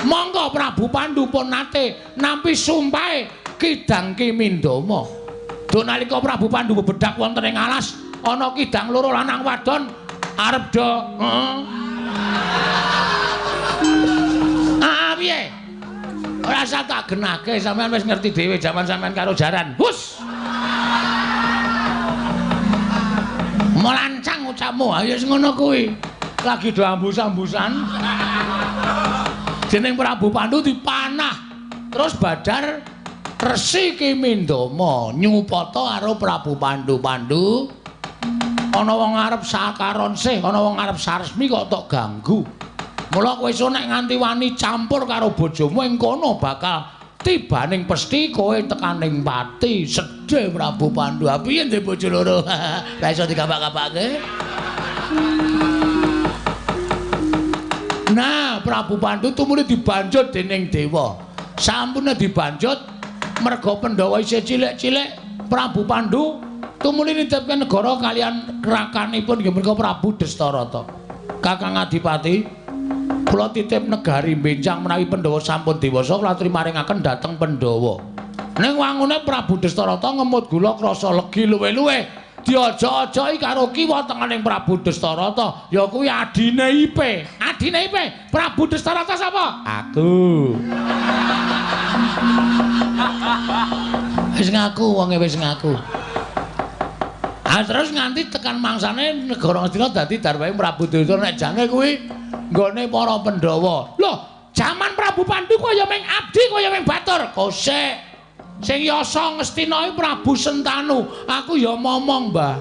Monggo Prabu Pandhu pun nate nampi sumpahe Kidang Kimindama. Do nalika Prabu Pandhu bebedak wonten ing alas ana kidang loro lanang wadon arep do piye? Ora usah tak genake, sampean wis ngerti dhewe jaman sampean karo jaran. Hus. Molancang ucapmu, ayo wis ngono kuwi. Lagi do ambus-ambusan. Jeneng Prabu Pandhu dipanah. Terus Badar Resi Kimindama nyupata karo Prabu Pandhu. Pandhu ana wong arep sakaron sih, ana wong arep saresmi kok tok ganggu. Mula kowe iso nek nganti wani campur karo bojomu ing kono bakal tibaning pesthi kowe tekaning pati. Sedhe Prabu Pandhu. Piye ndek bojo loro? Ra iso digapak-gapake. Nah, Prabu Pandhu tumuli dibanjut dening dewa. Sampune dibanjut merga Pandhawa isih cilik-cilik, Prabu Pandhu tumuli nitipke negara kalian rakanipun nggih menika Prabu Destarata. Kakang Adipati, kula titip negari benjang menawi Pandhawa sampun dewasa kula aturi maringaken dhateng Pandhawa. Ning wangune Prabu Destarata ngemut gula krasa legi luwe-luwe. Diojo-ojoki karo kiwa tengening Prabu Destarata, ya kuwi adine Ipe. Adine Ipe, Prabu Destarata sapa? Aku. Wis ngaku wonge wis ngaku. Terus nganti tekan mangsane negara Ngastina dadi darbahe Prabu Duryudana nek jane kuwi nggone para Pandhawa. Lho, jaman Prabu Pandhu kaya ming abdi kaya ming batur. Kosek. Sing yasa Ngastina iki Prabu Sentanu. Aku ya momong, Mbah.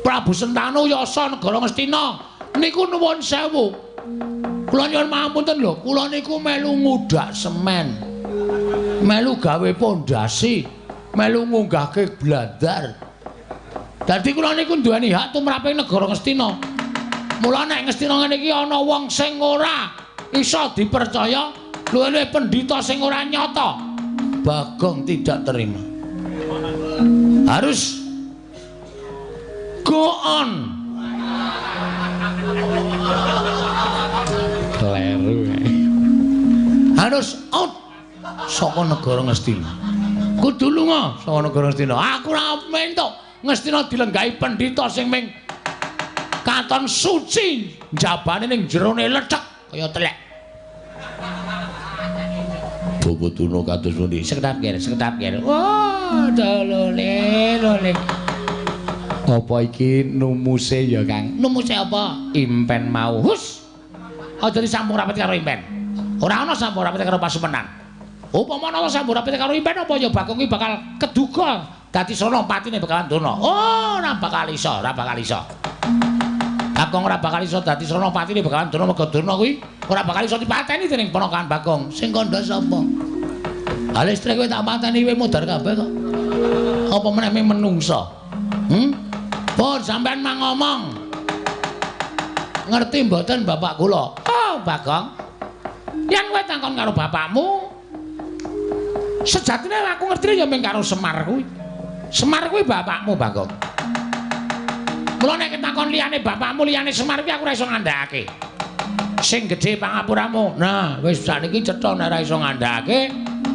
Prabu Sentanu yasa negara Ngastina. Niku nuwun sewu. Kula nyuwun pangapunten lho, kula niku melu ngudak semen. Melu gawe pondasi, melu ngunggahke blandar. Dadi kula niku duweni hak tumraping negara Ngastina. Mula nek Ngastina ngene iki ana wong sing ora iso dipercaya, luwih-luwih pendhita sing ora nyata, Bagong tidak terima. Harus go on. Kleru. Harus out saka negara Ngastina. Kudu lunga saka negara Ngastina. Aku ora mentuk Ngastina dilenggahi pendhita sing ming katon suci, jabane ning jerone lecek kaya telek. Bapak Durna kados pundi? Sekedap kir. Wah, lole. Apa iki numuse ya, Kang? Numuse apa? Impen mau. Hus. Aja disambung rapet karo impen. Ora ana sambung rapet karo pasumenan. Upama ana sambung rapet karo impen apa ya Bagong iki bakal keduga dadi Senopatine Begawan Durna. Oh, ora bakal iso. Bagong ora bakal iso dadi Sranapatine Begawan Durna merga Durna kuwi ora bakal iso dipateni dening ponakan Bagong. Sing kandha sapa? Hale istri kowe tak pateni kowe modar kabeh kok. Apa meneh menungsa? Pun sampean mang ngomong. Ngerti mboten bapak kula? Oh, Bagong. Yen kowe takon karo bapakmu, sejatine aku ngertine ya mung karo Semar kuwi. Semar kuwi bapakmu, Bagong. Mula nek takon liyane bapakmu liyane Semar kuwi aku ora iso ngandhakake. Sing gedhe pangapuramu. Nah, wis sakniki cetha nek ora iso ngandhakake,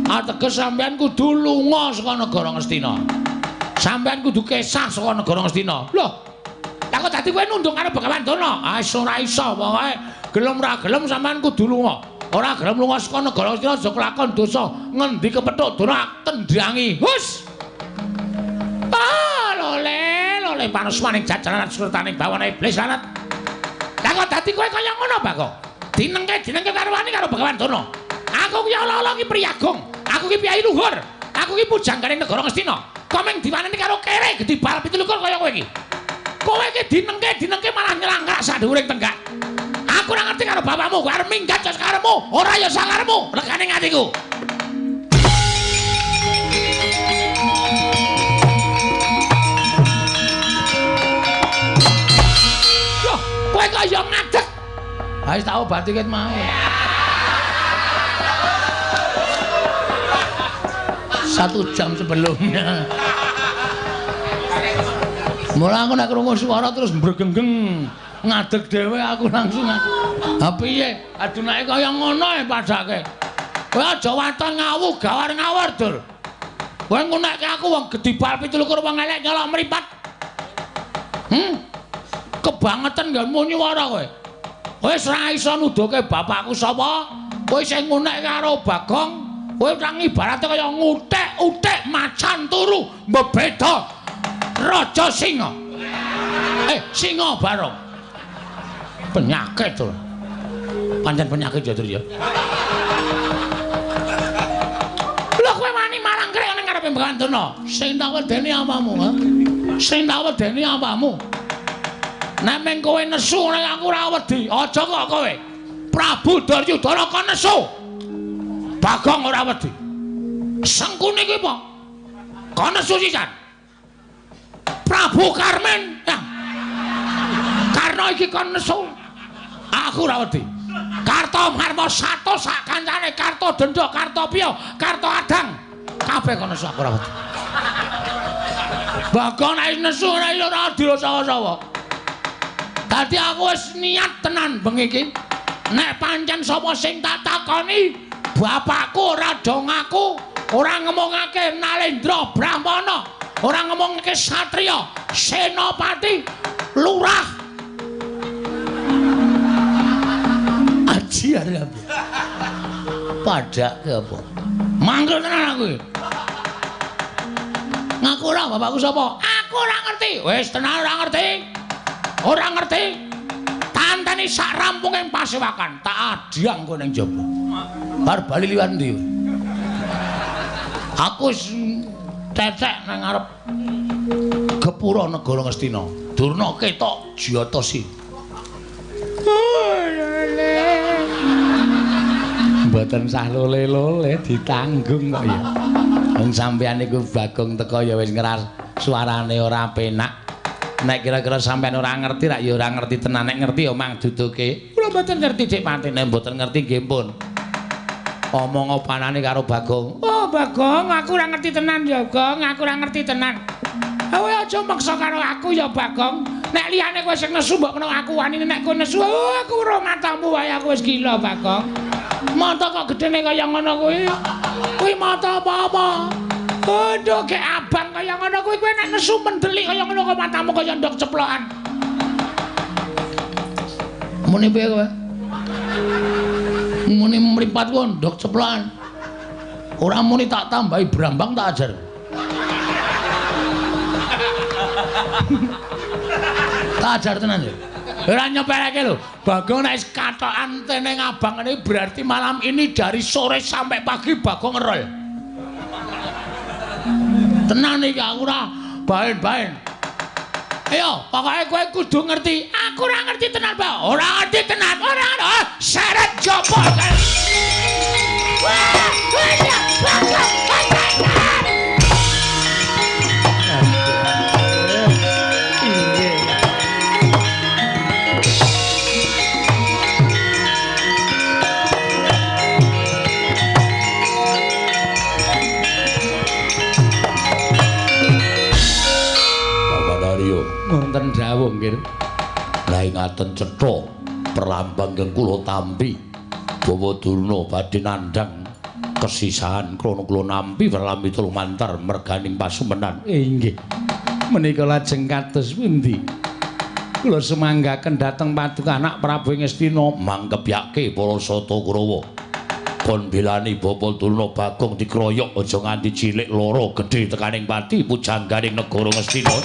ateges sampean kudu lunga saka negara Ngastina. Sampean kudu kesah saka negara Ngastina. Lho, lah kok dadi kowe nundung karo Begawan Durna? Ah, ora iso pokoke. Gelem ra gelem sampean kudu lunga. Ora gelem lunga saka negara Ngastina aja kelakon dosa. Ngendi kepethuk Durna tendhangi. Hus. Ah, lole panas maning jajaran surtaning bawane iblis lanat. Lah kok dadi kowe kaya ngono, Bagong? Dinengke karo wani karo Begawan Durna. Aku ki ala-ala ki priyagung. Aku ki piyai luhur. Aku ki pujangganing negara Ngastina. Kok meng diwaneni karo kere gedhi bal 17 kaya kowe iki. Kowe iki dinengke malah nyelangkrak sadhuwuring tenggak. Aku ora ngerti karo bapakmu, arep minggat ya sakarepmu, ora ya sakarepmu. Regane atiku. Yo, kowe kok ya ngadeg. Ha wis tak obati ket mau. Satu jam sebelumnya. Mula aku nek krungu swara terus mbregenggeng ngadeg dhewe aku langsung. Ha piye? Adunake kaya ngono e padake. Kowe aja waton ngawu gawar-ngawur, Dur. Kowe ngunekke aku wong gedhi bal 17 wong elek nyolok mripat. Kebangetan nggon nyuwara kowe. Kowe wis ora iso nuduhke bapakku sapa? Kowe sing ngunekke karo Bagong. Kowe ora ibarate kaya ngutik-utik macan turu mbebeda raja singa. Singa barong. Penyakit to. Pancen penyakit ya, Dur ya. Lho kowe wani marang krek ning ngarepe Begawan Durna. Sing tak wedeni apamu, ha? Sing tak wedeni apamu? Nek meng kowe nesu nek aku ora wedi, aja kok kowe. Prabu Duryudana kok nesu. Bagong ora wedi. Sengkune iki apa? Kok nesu sisan? Prabu Karmen. Ya. Karna iki kok nesu. Aku ora wedi. Kartomarma Sato sak kancane Kartodendra, Kartopiya, Kartoadang. Kabeh kok nesu aku ora wedi. Bagong nek nesu ora iso ora adil sawa-sawa. Dadi aku wis niat tenan bengi iki. Nek pancen sapa sing tak takoni, bapakku ora do ngaku, ora ngomongake Nalendra Brahmana, ora ngomongake satriya, senopati, lurah. Aji arep. Padake apa? Mangkel tenan aku. Ngaku ora bapakku sapa? Aku ora ngerti. Wis tenan ora ngerti. Ora ngerti. Tanteni sak rampunging pasewakan, tak adiang kowe ning jaba. Bar bali liwat ndi? Aku wis cecek nang ngarep gepura negara Ngastina. Durna ketok Jyatasi. Mboten sah lole-lole ditanggung kok ya. Wong sampeyan niku Bagong teko ya wis ngeras suarane ora penak. Nek kira-kira sampean ora ngerti rak ya ora ngerti tenan, nek ngerti ya mang duduke. Kula mboten ngerti Dik Patine, mboten ngerti nggih pun. Omong opanane karo Bagong. Oh, Bagong, aku ora ngerti tenan ya, Gong, aku ora ngerti tenan. Kowe aja maksa karo aku ya, Bagong. Nek liyane kowe sing nesu mbok kena aku wani, nek kowe nesu aku ora matamu wae aku wis gila, Bagong. Mata kok gedene kaya ngono kuwi. Kuwi mata apa-apa? Aduh, kayak abang kaya ngono kuwi kowe nek nesu mendelik kaya ngono kok matamu kaya ndok ceplokan. Muni piye kowe? Muni mripat ku ndok ceplokan. Ora muni tak tambahi brambang tak ajar. Tak ajar tenan ya. Ora nyepeleke lho. Bagong nek katokan tene abang ini berarti malam ini dari sore sampai pagi Bagong ngerol. Tenan iki aku ora baen-baen. Ayo, pokoke kowe kudu ngerti. Aku ora ngerti tenan, Pak. Ora ngerti tenan. Ora syarat jopo kan. Wah, bakal wonten dawuh nggih. Lah ngaten cetha perlambang keng kula tampi Bawa Durna badhe nandhang kesisahan krana kula nampi welami tulumantar merganing pasumenan. Inggih. Menika lajeng kados pundi? Kula semanggaken dhateng Paduka Anak Prabu Ngastina mangkebyake para Sata Kurawa. Pun bilani Bapak Durna Bagong dikroyok aja nganti cilik loro gedhe tekaning pati pujangganing negara Ngastina.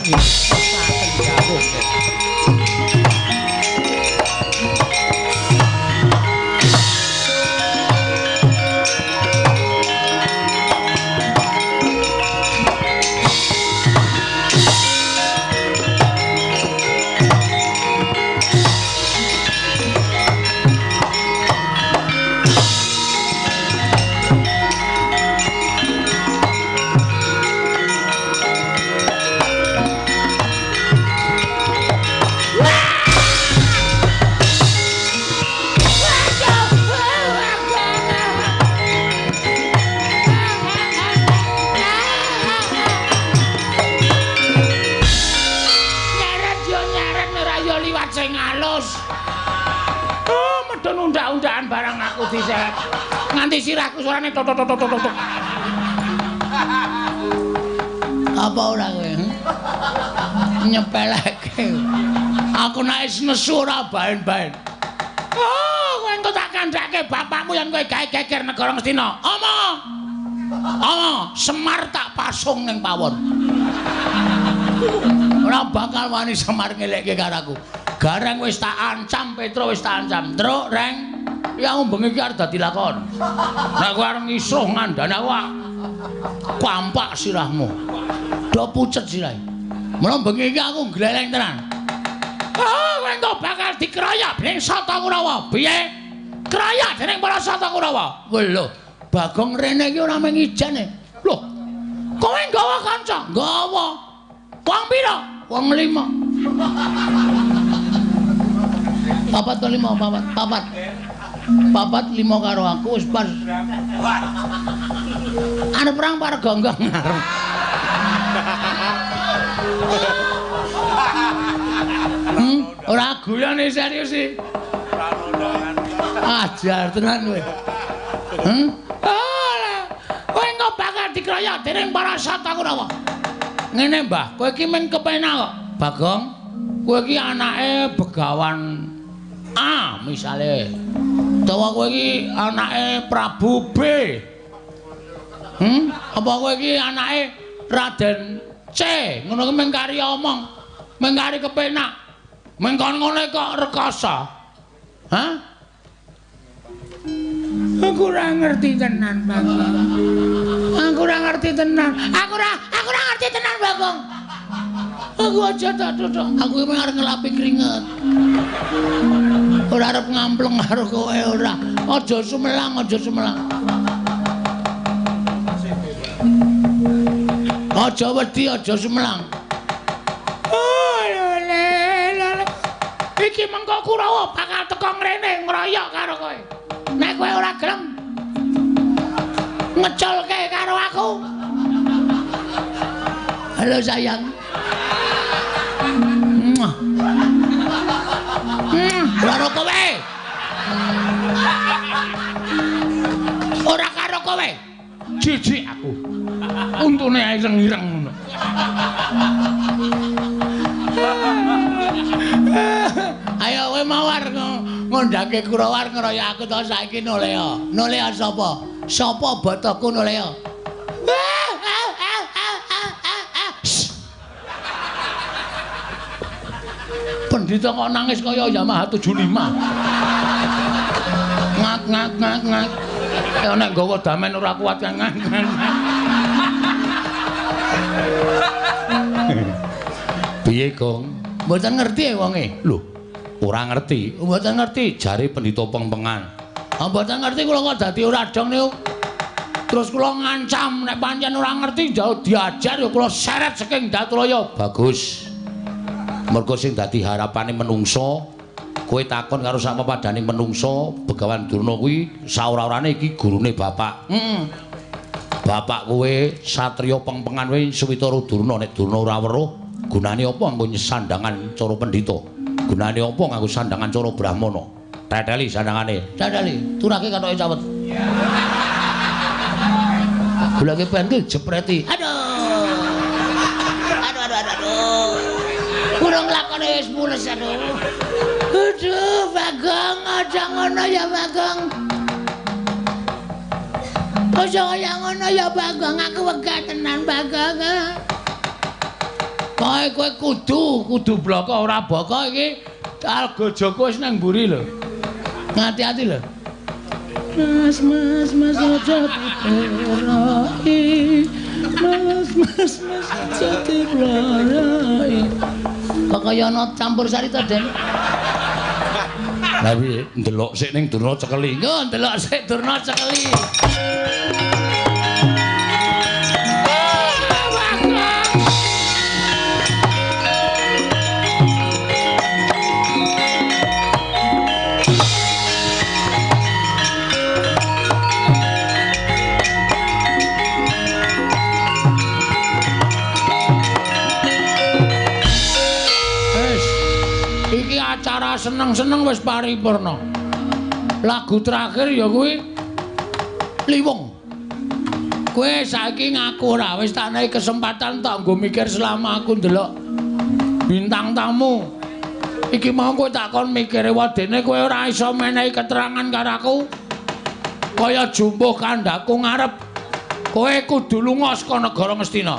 Barang aku diseret nganti sirahku suarane tok tok tok tok tok. Apa ora kowe? Nyepeleke. Aku nek wis nesu ora baen-baen. Oh, kowe engko tak kandhake bapakmu yen kowe gawe geger negara Ngastina. Omong. Omong, Semar tak pasung ning pawon. Ora bakal wani Semar ngelekke karo aku. Gareng wis tak ancam, Petro wis tak ancam. Truk, Reng. Ya bengi iki arep dadi lakon. Nek kowe arep ngisuh ngandhane aku kampak sirahmu. Do pucet sirahe. Mula bengi iki aku gleleng tenan. Oh, kowe engko bakal dikeroyok dening Sata Kurawa. Piye? Keroyok dening para Sata Kurawa. Lho, Bagong rene iki ora mung ijane. Lho, kowe nggawa kanca? Nggawa. Wong pira? Wong 5. Papat to 5, papat. Papat 5 karo aku wis pas. Arep perang para gonggong arep. Ora guyone serius iki. Ajar tenan kowe. Kowe engko bakal dikeroyok dening para Sata Kurawa. Ngene, Mbah, kowe iki men kepenak kok. Bagong, kowe iki anake Begawan A misale. Dawa kowe iki anake Prabu B. Apa kowe iki anake Raden C? Ngono kuwi mengkari omong, mengkari kepenak. Mengkon ngene kok rekoso. Hah? Aku ora ngerti tenan, Bagong. Aku ora ngerti tenan. Aku ora ngerti tenan, Bagong. Aku aja tak duduk. Aku iki arep ngelapi keringet. Ora arep ngampleng karo kowe ora. Aja sumelang, aja sumelang. Aja wedi, aja sumelang. Oh, lele. Iki mengko Kurawa bakal teko ngrene ngroyok karo kowe. Nek kowe ora gelem ngeculke karo aku. Halo sayang. Karo kowe. Ora karo kowe. Jijik aku. Untune ae ireng-ireng ngono. Ayo kowe mawar ngondhake Kurawar ngeroyok aku to saiki Nolea. Nolea sapa? Sapa botoku Nolea? Pendhita kok nangis kaya Yamaha 75. Ngak. Ya nek nggawa damen ora kuat kan. Piye, Gong? Mboten ngerti wonge. Lho, ora ngerti. Mboten ngerti. Jare pendhita pengpengan. Mboten ngerti kula kok dadi ora dong niku. Terus kula ngancam nek pancen ora ngerti jauh diajar ya kula seret saking Datraya. Bagus. Mergo sing dadi harapane menungso, kowe takon karo sak pepadaning menungso, Begawan Durna kuwi saora-orane iki gurune bapak. Bapak kowe satriya pengpengan kowe Suwitara Durna nek Durna ora weruh, gunane apa nganggo sandangan cara pendhita? Gunane apa nganggo sandangan cara brahmana? Teteli sandangane. Dadali, turake katoke cawet. Gulake pentil jepreti. Aduh. Kurang lakone wis mules aduh. Aduh, Bagong, aja ngono ya Bagong. Aja kaya ngono ya Bagong, aku wegah tenan Bagong. Kowe kudu bloko ora boko iki. Alga Joko wis nang mburi lho. Hati-hati lho. Mas aja diperai. Mas aja diperai. Kok kaya ana campur sari to, Den? Lah piye? Ndelok sik ning Durna cekeli. Yo ndelok sik Durna cekeli. Acara seneng-seneng wis paripurna. Lagu terakhir ya kuwi Liwung. Kowe saiki ngaku ora wis tak nehi kesempatan tak nggo mikir selama aku ndelok bintang tamu. Iki mau kowe tak kon mikire wadene kowe ora iso menehi keterangan karo aku. Kaya jumbuh kandhaku ngarep kowe kudu lunga saka negara Ngastina.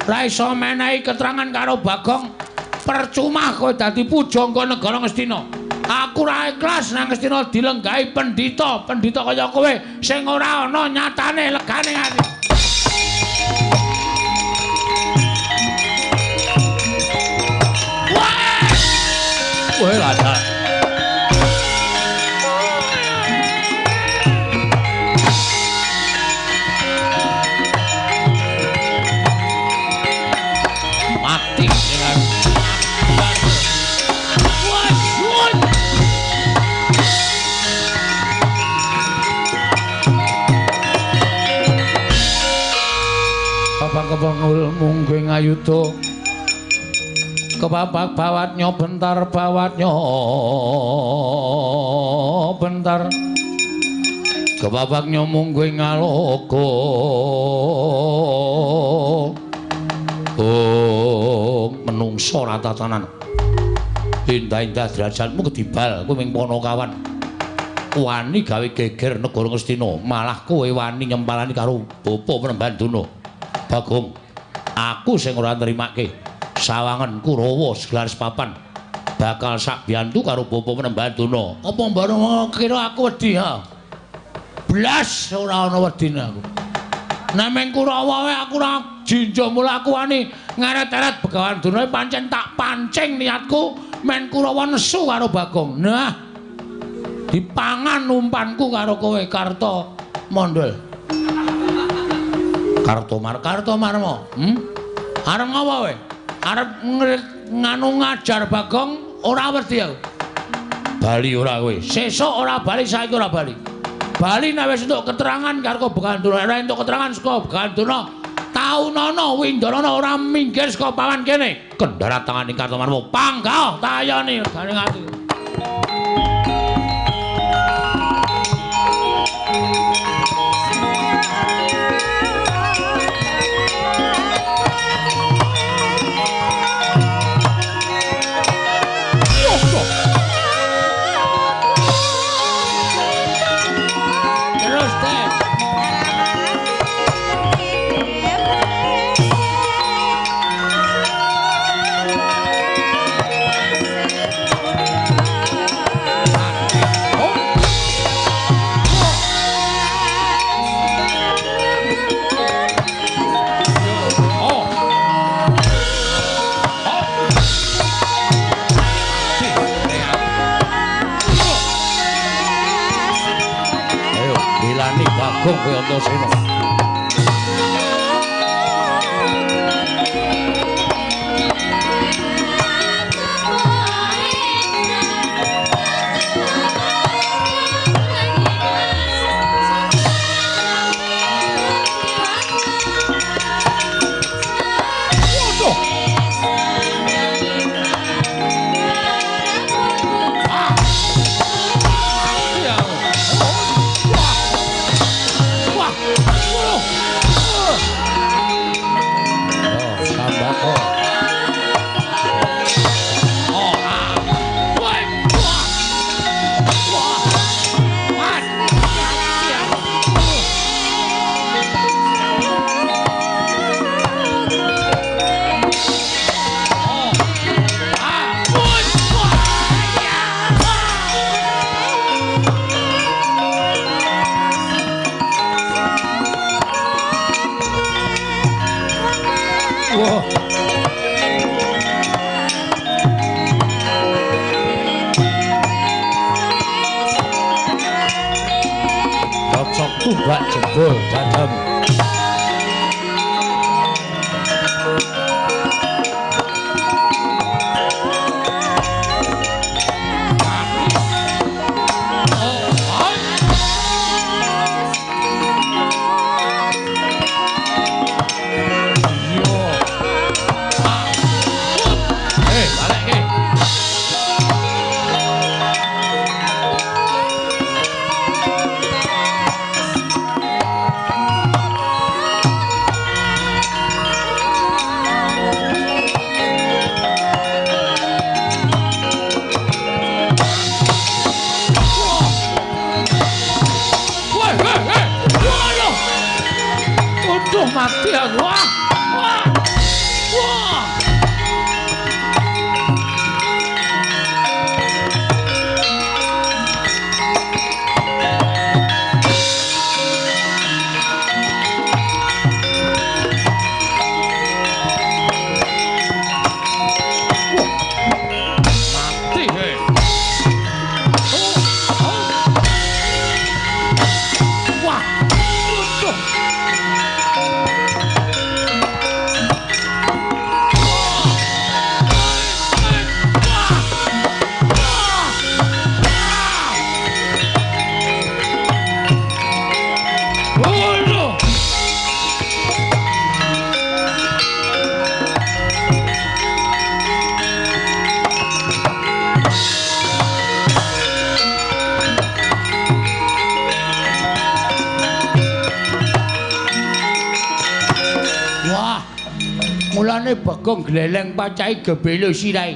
Ora iso menehi keterangan karo Bagong. Percuma kowe dadi pujangga negara Ngastina. Aku ora ikhlas nang Ngastina dilenggahi pendhita kaya kowe sing ora ana nyatane legane ati. Wah! Kowe ladak. Mati dengan kepangul mungging ayuda kepapak bawatnya bentar kepapaknya mungging ngaloka menungso ratatanan indah-indah derajatmu kedibal kowe ming Panakawan wani gawe geger negara Ngastina malah kowe wani nyempalani karo bapa Prembanduna. Bagong, aku sing ora nrimake sawangen Kurawa seglaris papan bakal sak biyantu karo bapa Prembanduna. Apa mbarang kira aku wedi ha? Blas ora ana wedine aku. Nek meng Kurawa wae aku ora jinjo mula aku wani ngeret-eret Begawan Durna pancen tak pancing niatku men Kurawa nesu karo Bagong. Nah, dipangan umpanku karo kowe Karta Mondol. Kartomarma. Arep ngapa kowe? Arep nganu ngajar Bagong ora wedi aku. Bali ora kowe. Sesuk ora bali, saiki ora bali. Bali nek wis entuk keterangan karo Begawan Durna, ora entuk keterangan saka Begawan Durna. Taunana Windarana ora minggir saka pawan kene. Kendharat tanganing Kartomarma panggah tayane ganing ati. Bagong kowe Antasena. Tumbak jebol dadam. Mati aku. Wah. Wah. Wah. Mati he. Wah. Utuh. Mulane Bagong gleleng pacai gebelo sirai.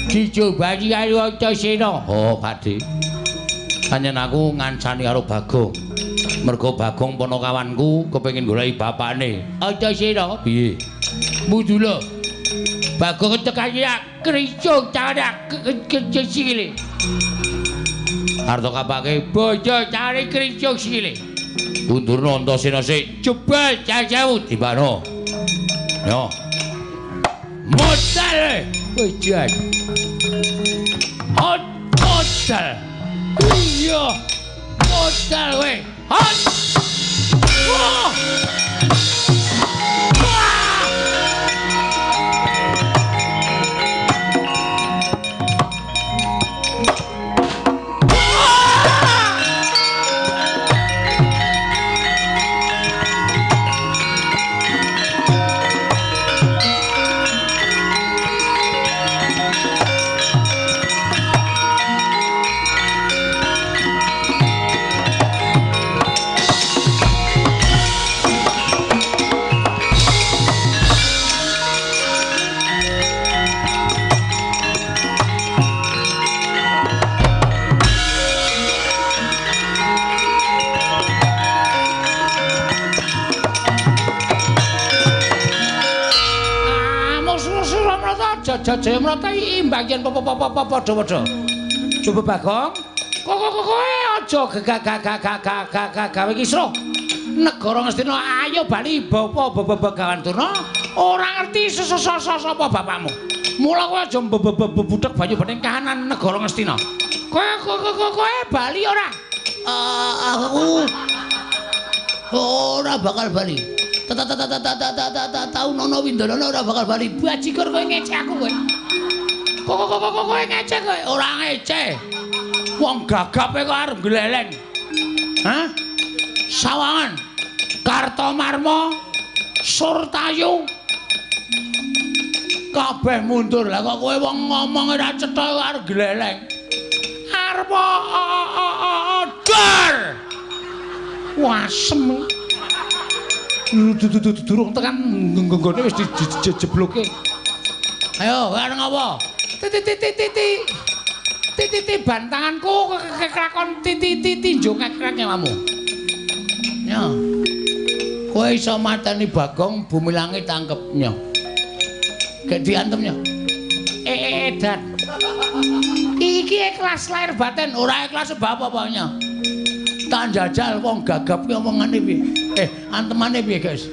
Dijobani karo Antasena. Oh, Pakde. Panjen aku ngancani karo Bagong. Mergo Bagong ponokawanku kepengin goleki bapakne. Antasena, piye? Mudula. Bagong tekani kricung cara sikile. Arto kapake bojo cari kricung sikile. Undurna Antasena sik jebal jajamu timbano. Yo. Modal. Wejan. Hot modal. Iya. Modal we. Hot. Wah. Jajah mrata imbagian padha-padha. Coba Bagong. Kowe aja gawe kisruh. Negara Ngastina ayo bali bapa begawan Durna. Ora ngerti sapa bapakmu. Mula kowe aja butek banyu bening kahanan negara Ngastina. Kowe bali ora? Aku ora bakal bali. Tahu nono Windana ora bakal bali. Bajigur kowe ngecek aku kowe. Kok kowe ngecek kowe? Ora ngecek. Wong gagape kok arep gleleng. Hah? Sawangan. Kartomarma, Surtayu. Kabeh mundur. Lah kok kowe wong ngomong ora cetha kok arep gleleng. Arep dor. Wasem. Durung tekan nggone wis dijebloke. Ayo, areng apa? Titi bantanganku kelakon titi tinjo kekrek nyawamu. Ya. Kowe iso mateni Bagong bumi langit tangkepnya. Gek diantemnya. Dan iki ikhlas lahir batin, ora ikhlas sebab apa-apanya. Tak jajal wong gagap ki omongane piye? Antemane piye, guys?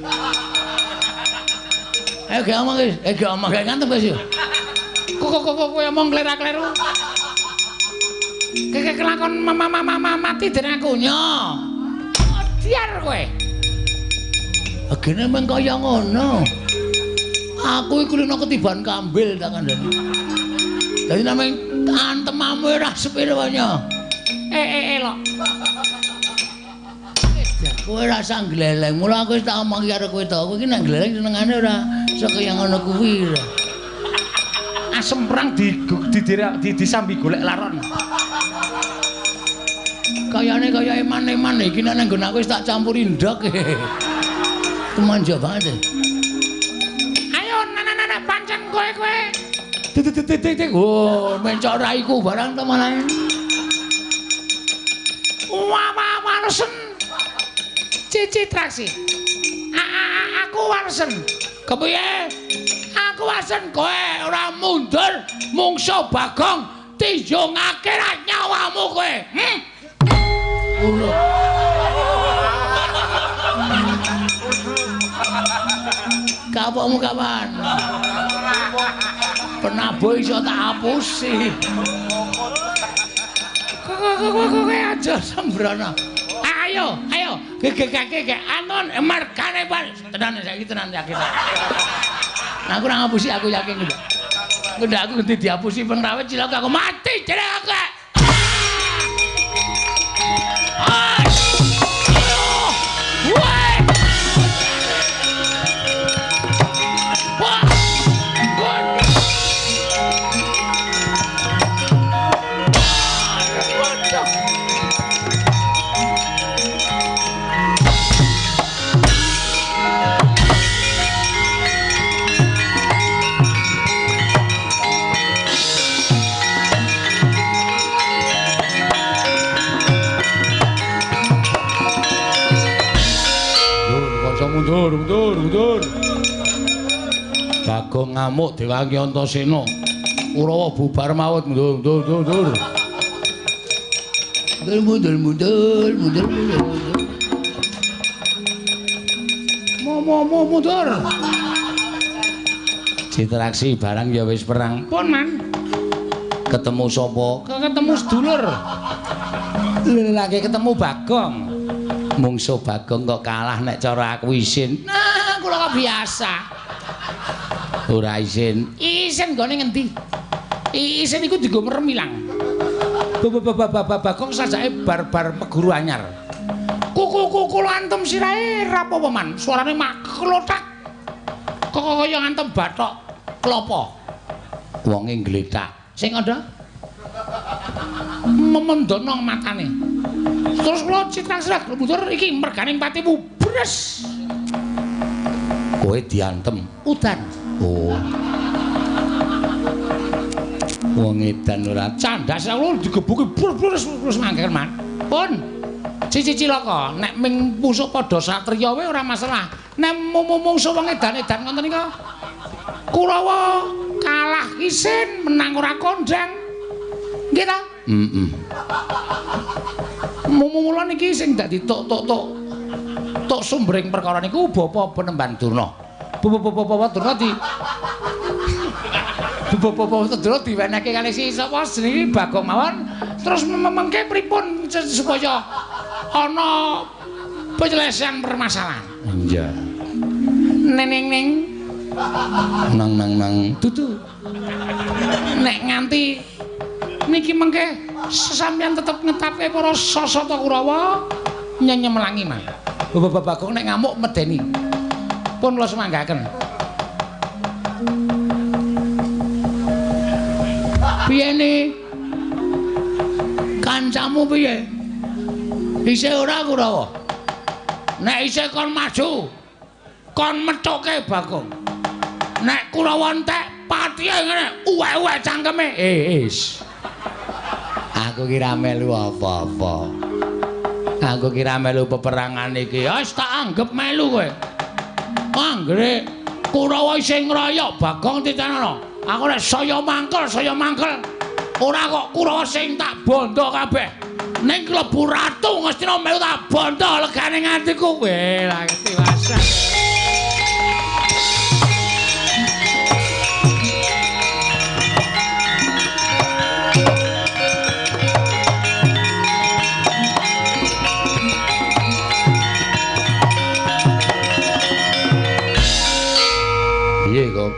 Ayo ge omong, guys. Ge omong ge ngantem, guys. Kok kowe omong klerak-kleru. Kek kelakon mati dening aku nyo. Diar kowe. Agene meng kaya ngono. Aku iku lino ketiban kambil tak kandhani. Dadi nameng antemamu ora sepiro wae. Lho. Kowe rasa gleleng, mula aku wis tak omong karo kowe to. Kowe iki nek gleleng senengane ora iso kaya ngono kuwi. Asem perang disambi golek laron. Kayane kaya eman-eman iki nek nggon aku wis tak campuri ndok. Temanja banget. Ayo nana pancen kowe. Titik. Oh, mencok raiku barang temenan. Wah, warsen. Cici traksi. Aku warsen. Kepiye? Aku warsen kowe ora mundur mungsuh Bagong tinjungake ra nyawamu kowe. Kapokmu kapan? Penabuh iso tak hapusi. Kowe aja sembrono. Ayo. Gegekake anon margane tenan saiki tenan yakin. Aku ora ngapusi aku yakin kok. Ndak aku ngendi dihapusi penrawit cilok aku mati jeneng aku. Mundur. Bagong ngamuk Dewangi Antasena. Kurawa bubar maut mundur. Mundur. Mundur. Citraksi barang ya wis perang. Pun man. Ketemu sapa? Ketemu sedulur. Lagi ketemu Bagong. Mungsuh Bagong kok kalah nek cara aku isin. Nah, kula kok biasa. Ora isin. Isin gone ngendi? Isin iku dienggo meremilang. Bagong sajake bar meguru anyar. Kula antem sirahe rapopo man. Suarane mak klothak. Kok kaya ngantem bathok klopo. Wonge ngletak. Sing ada memendono matane. Terus kula citrangsrah mundur iki merganing patimu bres. Kowe diantem udan. Oh. Wong edan ora candas lho digebuki terus mangker man. Pun Cici Cilaka nek ming musuh padha satriya wae ora masalah. Nek mungsuh wong edan-edan ngoten nika Kurawa kalah isin menang ora kondang. Nggih ta? Heeh. Mula niki sing dadi tok sumbering perkara niku Bapa Penemban Durna. Bapa Durna Bapa Durna diwenehke kalih si sapa jenenge Bagong mawon terus mengke pripun supaya ana penyelesaian permasalahan. Iya. Neng nang dudu. Nek nganti niki mengke sampeyan tetep ngetapke para Sasata Kurawa nyemelangi mah. Bapak Bagong nek ngamuk medeni. Pun kula semanggaken. Piye ne? Kancamu piye? Isih ora Kurawa? Nek isih kon maju, kon methuke Bagong. Nek Kurawa entek patihe ngene, uwek-uwek cangkeme. Is. Aku kira melu apa-apa. Aku kira melu peperangan iki. Wis tak anggap melu kowe. Anggere Kurawa isih ngroyok Bagong Titanana. Aku nek saya mangkel. Ora kok Kurawa sing tak bondo kabeh. Ning klebu ratu Ngastina melu tak bondo legane ngatiku. Weh, lha tiwasan. Piye kok?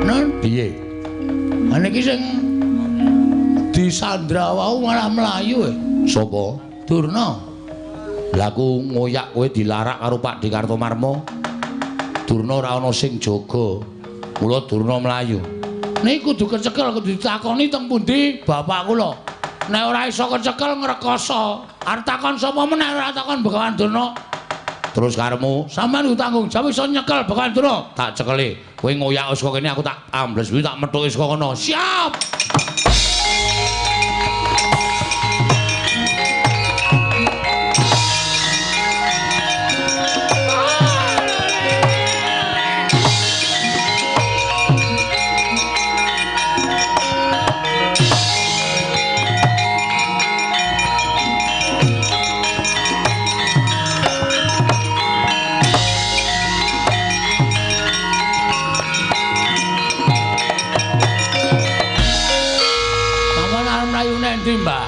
Non piye? Ana iki sing disandra wau malah mlayu. Sapa? Durna. Lah aku ngoyak kowe dilarak karo Pak Dikartomarma. Durna ora ana sing jaga. Mula Durna mlayu. Niku kudu kecekel kudu ditakoni teng pundi bapak kula. Nek ora iso kecekel ngrekoso. Arep takon sapa meneh ora takon Begawan Durna. Terus karemu sampean tanggung jawab iso nyekel Begawan Durna. tak cekeli. Kowe ngoyak saka kene aku tak ambles kuwi tak methuke saka kono. Siap. Mbah.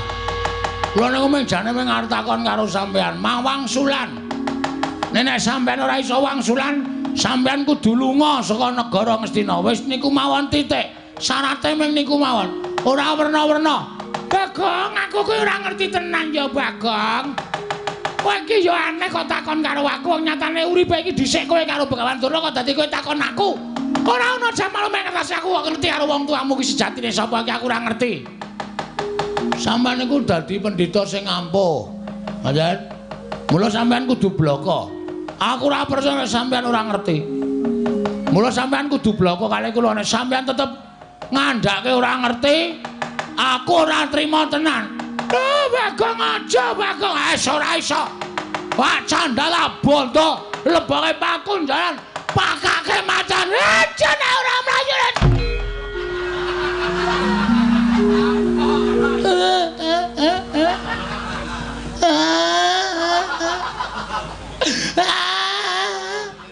Kula niku menjane mung arep takon karo sampean, mawangsulan. Nek sampean ora iso wangsulan, sampean kudu lunga saka negara Ngastina. Wis niku mawon titik. Syarate mung niku mawon. Ora werna-werna. Bagong, aku kuwi ora ngerti tenan ya, Bagong. Kowe iki ya aneh kok takon karo aku, nyatane uripe iki dhisik kowe karo Begawan Durna kok dadi kowe takon aku. Ora ana jamal mengertasi aku kok ngerti karo wong tuamu ki sejatine sapa iki aku ora ngerti. Sampeyan niku dadi pendhita sing ampuh. Nggih. Mula sampeyan kudu bloko. Aku ora percaya sampeyan ora ngerti. Mula sampeyan kudu bloko kalih kula nek sampeyan tetep ngandhake ora ngerti, aku ora trima tenan. Bagong aja Bagong, ora iso. Wah candala bondo, lebake pakun jalan, pakake macan. Jan ora mlayu.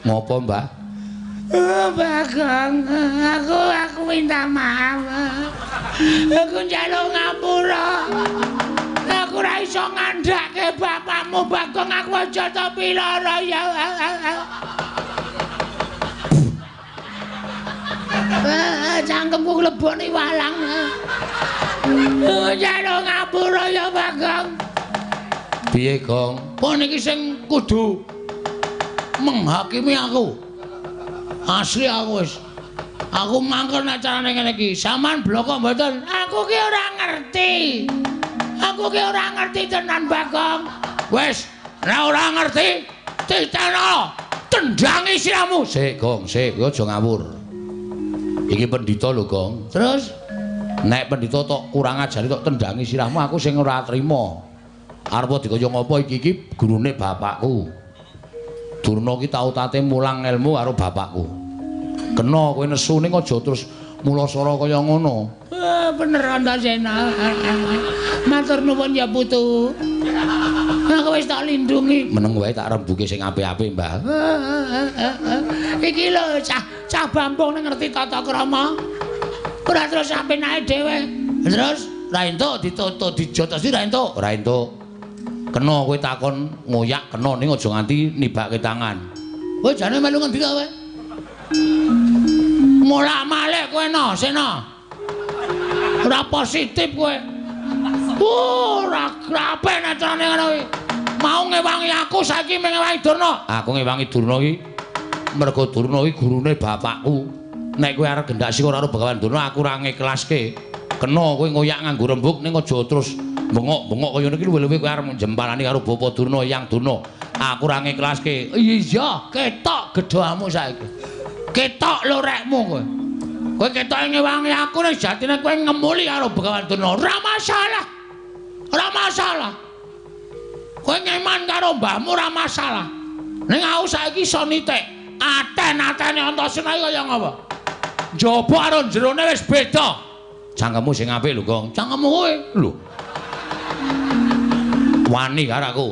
Ngopo, Mbah? Bagong, aku minta maaf. Aku njaluk ngapura. Aku ora iso ngandhake bapakmu, Bagong. Aku aja to pilara ya. Cangkemku kleboni walang. Njaluk ngapura ya, Bagong. Piye, Gong? Pon iki sing kudu menghakimi aku. Asli aku wis. Aku mangkel nek carane ngene iki. Saman bloko mboten. Aku ki ora ngerti. Aku ki ora ngerti tenan, Bagong. Wis, nek ora ngerti, titeno tendangi siramu. Sik, Gong, sik, aja ngawur. Iki pendhita lho, Gong. Terus nek pendhita tok kurang ajari tok tendangi sirahmu aku sing ora trima. Arep dikaya ngapa iki gurune bapakku. Durna ki tau tate mulang ilmu karo bapakku. Kena kowe nesu ning aja terus mulasara kaya ngono. Bener Antasena. Matur nuwun ya putu. Aku wis tak lindungi. Meneng wae tak rembuke sing apik-apik, Mbah. Iki lho cah Bambang ning ngerti tata krama. Ora terus sampe nae dhewe. Terus Ra entuk ditutuk dijotosi ra entuk. Ra entuk. Kena kowe takon ngoyak kena ning aja nganti nibake tangan. Kowe jane melu ngendi ta kowe? Molak-malik kowe no, Sena. Ora positif kowe. Ora apik nek carane ngono kuwi. Mau ngewangi aku saiki ngewangi Durna. Aku ngewangi Durna iki mergo Durna iki gurune bapakku. Nek kowe arep gendak sira karo Begawan Durna aku ora ngiklaske. Kena kowe ngoyak nganggo rembug ning aja terus bengok-bengok kaya ngene iki luwih-luwih kowe arep jembalani karo Bapa Durna Yang Durna. Aku ora ngiklaske. Iya, ketok gedhamu saiki. Ketok lorekmu kowe. Kowe ketok ngewangi aku nek jatine kowe ngemuli karo Begawan Durna. Ora masalah. Ora masalah. Kowe ngeman karo mbahmu ora masalah. Ning aku saiki iso nitik. Aten-atene Antasena kaya ngapa? Njaba karo jerone wis beda. Cangkemmu sing apik lho, Gong. Cangkemmu kowe. Lho. Wani karo aku.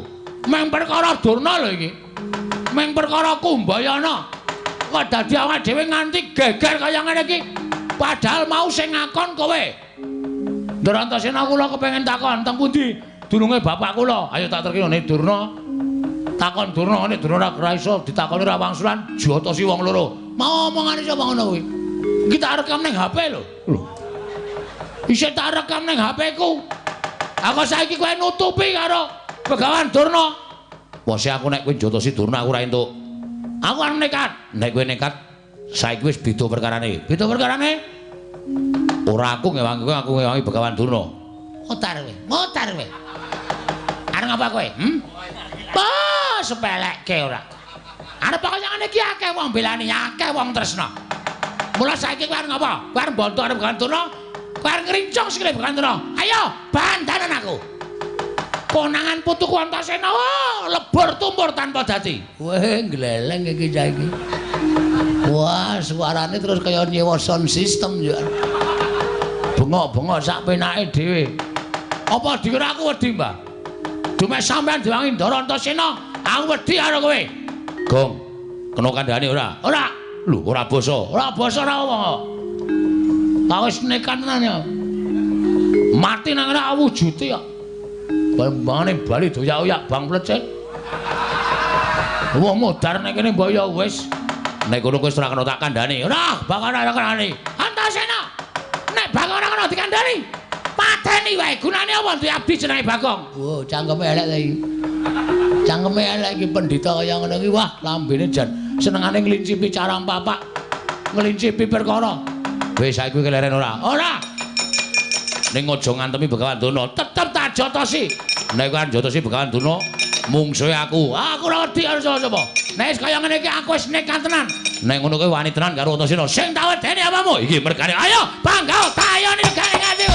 Meng perkara Durna lho iki. Meng perkara Kumbayana. Kok dadi awake dhewe nganti geger kaya ngene iki. Padahal mau sing ngakon kowe. Ndara Antasena kula kepengin takon teng pundi dununge bapak kula. Ayo tak terkira nek Durna. Takon Durna nek Durna ora iso ditakoni ra wangsulan jotosi wong loro. Mau omongane sapa ngono kuwi? Iki tak rekam ning HP lho. Lho. Isih tak rekam ning HP-ku. Aku saiki kowe nutupi karo Begawan Durna. Wes aku nek kowe jotosi Durna aku ora entuk. Aku arep nekat. Nek kowe nekat saiki wis beda perkarane. Beda perkarane? Ora aku ngewangi kowe, aku ngewangi Begawan Durna. Motar kowe, motar kowe. Arep ngapa kowe? Bah, sepelekke ora. Arep kaya ngene iki akeh wong belani, akeh wong tresna. Mula saiki kowe arep ngapa? Kowe arep bantu arep Begawan Durna. Kowe arep ngrincong sikile Begawan Durna. Ayo, bandanan aku. Konangan putuku Antasena lebur tumpur tanpa dadi. Weh, gleleng iki saiki. Wah, suarane terus kaya nyewa sound system ya. Bengok-bengok sak penake dhewe. Apa dikira aku wedi, Mbah? Dume sampean diwangi Ndara Antasena, aku wedi karo kowe. Gong, kena kandhane ora? Ora. Lho, ora basa. Ora basa ora omong. Tak wis nekat tenan ya. Mati nang ngene awujute ya. Bambane bali doyak-oyak bang plecet. Wong modar nek kene mbok ya wis. Nek kono kowe ora kena tak kandhani. Ora, bakal ora kandhani. Antasena. Nek bakal ora kena dikandhani. Pateni wae. Gunane apa duwe abdi jenenge Bagong? Wo, cangkeme elek ta iki. Cangkeme elek iki pendhita kaya ngono iki. Wah, lambene jan senengane nglincipi carang papak. Nglincipi perkara. Wis saiki kowe keleren ora? Ora. Ning aja ngantemi Begawan Durna, tetep tak jotosi. Nek kowe jotosi Begawan Durna, mungsuhe aku. Aku ora wedi karo sapa-sapa. Nek wis kaya ngene iki aku wis nekat tenan. Nek ngono kowe wani tenan karo Antasena. Sing tak wedeni apamu? Iki mergane. Ayo, bangga tayoni negane ngati.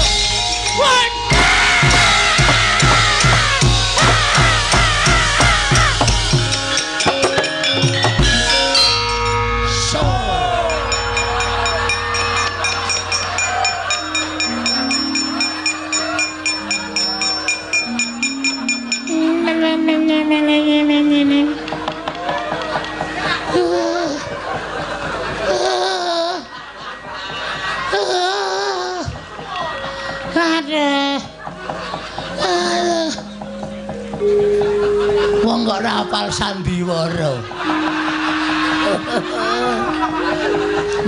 Wong kok ora hafal sandiwara.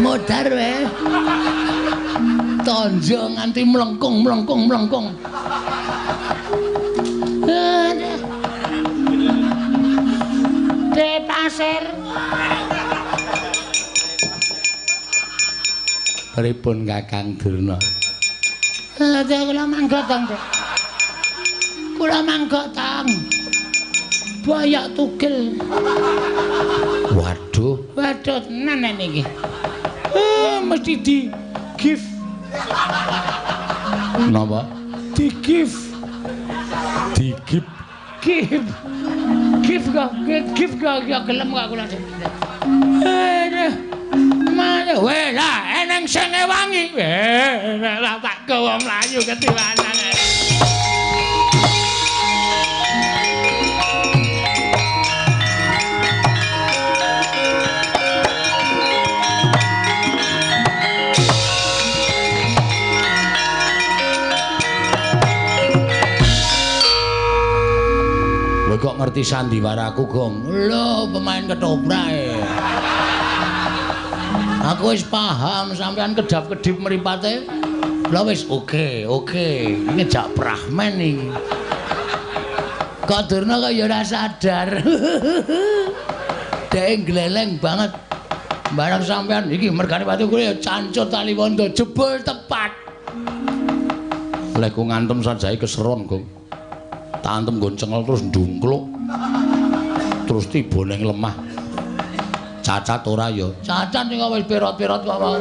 Modar wae. Tonjo nganti mlengkung. De pasir. Pripun Kakang Durna? Kula mangga tang. Kula mangga tang. Bayak tugel. Waduh tenan iki. Mesti di gift. Napa? Di gift. Gift kok ya gelem kok kula. Mana wae lah eneng sing ngewangi. Lah tak gawa mlayu ketiwanan. ngerti sandiwaraku, Gong. Lho, pemain ketoprak. Aku wis paham sampean kedap-kedip mripate. Lah wis oke. Iki jak Brahman iki. Kadurna kaya ora sadar. Dek gleleng banget. Barang sampean iki mergane pati kuwi cancut tali wondo jebul tepat. Lek ku ngantem sajae keseron, Gong. Tak antem nggon cengel terus ndungkluk. Terus tiba ning lemah. Cacat ora ya. Cacat ning wis perot-perot kok mau.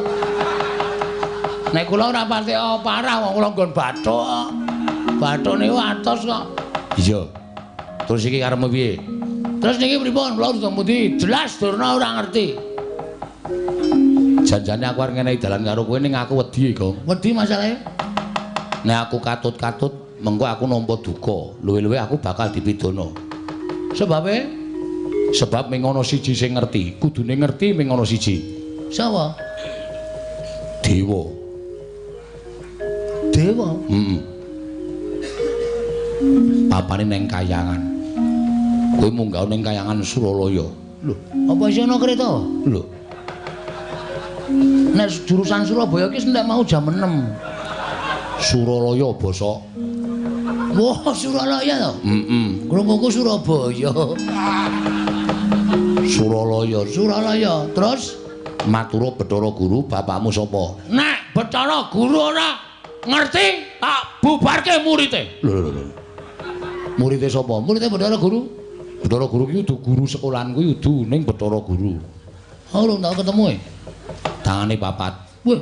Nek kula ora pati parah wong kula nggon bathuk. Bathuk niku atos kok. Iya. Terus iki karepmu piye? Terus niki pripun? Kula udah mundi jelas durna ora ngerti. Janjane aku arep ngenehi dalan karo kowe ning aku wedi, Gong. Wedi masalahe? Nek aku katut-katut mengko aku nampa duka. Luwe-luwe aku bakal dipidana. Sebab ming ana siji sing ngerti, kudune ngerti ming ana siji. Sapa? Dewa. Dewa? Heeh. Papane ning Kayangan. Kowe munggah ning Kayangan Suralaya. Lho, apa isih ana kereta? Lho. Nek jurusan Surabaya ki nek mau jam 6. Suralaya basa. Wah, Suralaya to? Heeh. Krunguku Surabaya. Suralaya. Terus matura Bathara Guru, bapakmu sapa? Nek Bathara Guru ora ngerti, tak bubarke murite. Lho. Murite sapa? Murite Bathara Guru. Bathara Guru ki udu guru sekolahan kuwi udu ning Bathara Guru. Oh, lho tak ketemu e. Tangane papat. Wah.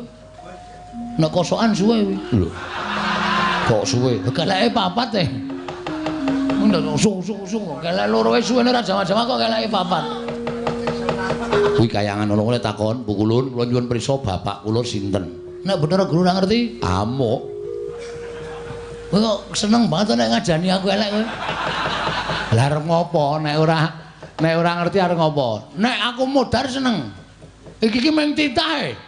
Nek kosokan suwe kuwi. Lho. Kok suwe? Keleke papat e. Ndak sung kelek loro wis suwene ora jama-jama kok keleke papat. Kuwi Kayangan ana kene takon, Bu Kulun, kula nyuwun prisa bapak kula sinten? Nek Bathara Guru ora ngerti, amuk. Kowe kok seneng banget nek ngajani aku elek kowe. Lah arep ngopo nek ora ngerti arep ngopo? Nek aku modar seneng. Iki ki mung titahe.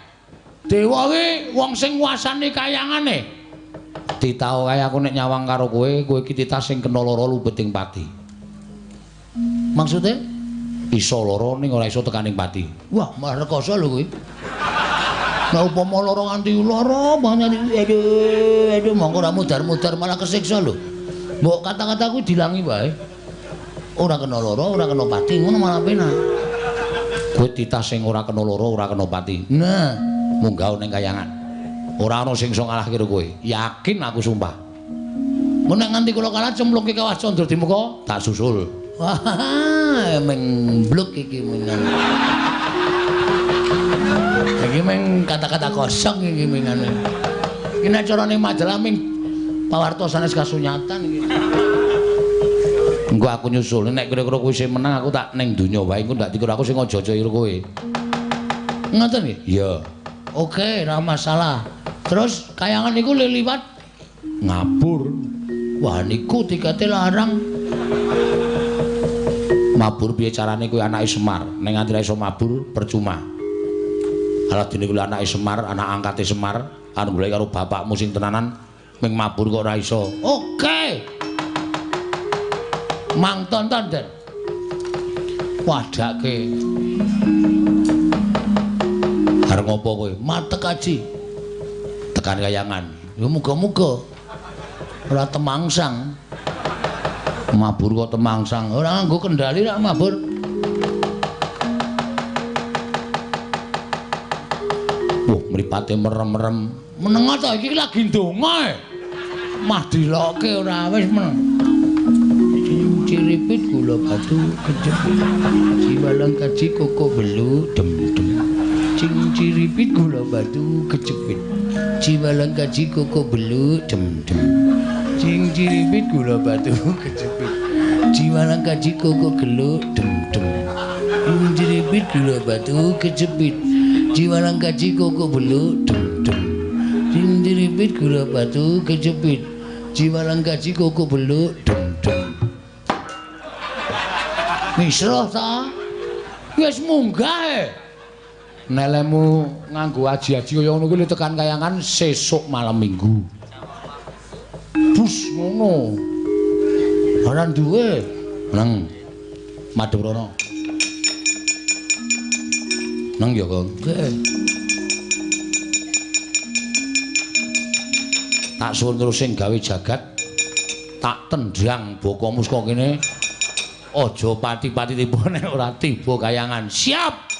Dewa ki wong sing nguasani Kayangane. Titah kaya aku nek nyawang karo kowe iki titah sing kena lara lumbeting pati. Maksude? Iso lara ning ora iso tekaning pati. Wah, malah rekoso lho kuwi. Nek upama lara nganti lara banget aduh mongko ora mudar-mudar malah kesiksa lho. Mbok kata-kata kuwi dilangi wae. Ora kena lara, ora kena pati, ngono malah penak. Kowe titah sing ora kena lara, ora kena pati. Nah, munggah ning Kayangan. Ora ana sing iso ngalahke karo kowe. Yakin aku sumpah. Mun nek nganti kula kalah cemplungke Kawah Candra di muka, tak susul. Wah, mengbluk iki menan. Iki meng kata-kata kosong iki mengane. Iki nek carane majalah ming pawarta sanes kasunyatan iki. Engko aku nyusul nek kira-kira kowe sing menang aku tak ning donya wae engko ndak dikira aku sing aja-aja karo kowe. Ngoten nggih? Iya. Oke, ora masalah. Terus Kayangan niku liwat ngabur. Wah niku tikete larang. Mabur piye carane kowe anake Semar? Ning nganti iso mabur percuma. Ala dene kuwi anake Semar, anak angkate Semar, arep golek karo bapakmu sing tenanan, ming mabur kok ora iso. Oke. Mang tonton Den. Wadake. Arep ngopo kowe? Matek aji. Tekan Kayangan. Ya muga-muga ora temangsang. Mabur kok temangsang. Ora nganggo kendali rak mabur. Wah, mripate merem-merem. Menengo to iki lagi ndonga. Mah dilokke ora wis meneng. Ciripit gula batu kejepit. Jiwalang kaji koko belu dem-dem. Ciripit gula batu kejepit. Jiwalang kaji koko belu dem-dem. Ciripit gula batu kejepit. Jiwalang kaji koko gelu dem-dem. Ciripit gula batu kejepit. Jiwalang kaji koko belu dem-dem. Ciripit gula batu kejepit. Jiwalang kaji koko belu dem-dem. Misroh ta? Wis munggah e. Nelemu nganggo aji-aji kaya ngono kuwi tekan Kayangan sesuk malam Minggu. Bus ngono. Ora duwe. Neng Madurana. Neng ya, Kang. Nggih. Tak suwun terus sing gawe jagat tak tendang baka muska kene. Aja pati-pati tiba nek ora tiba kayangan. Siap.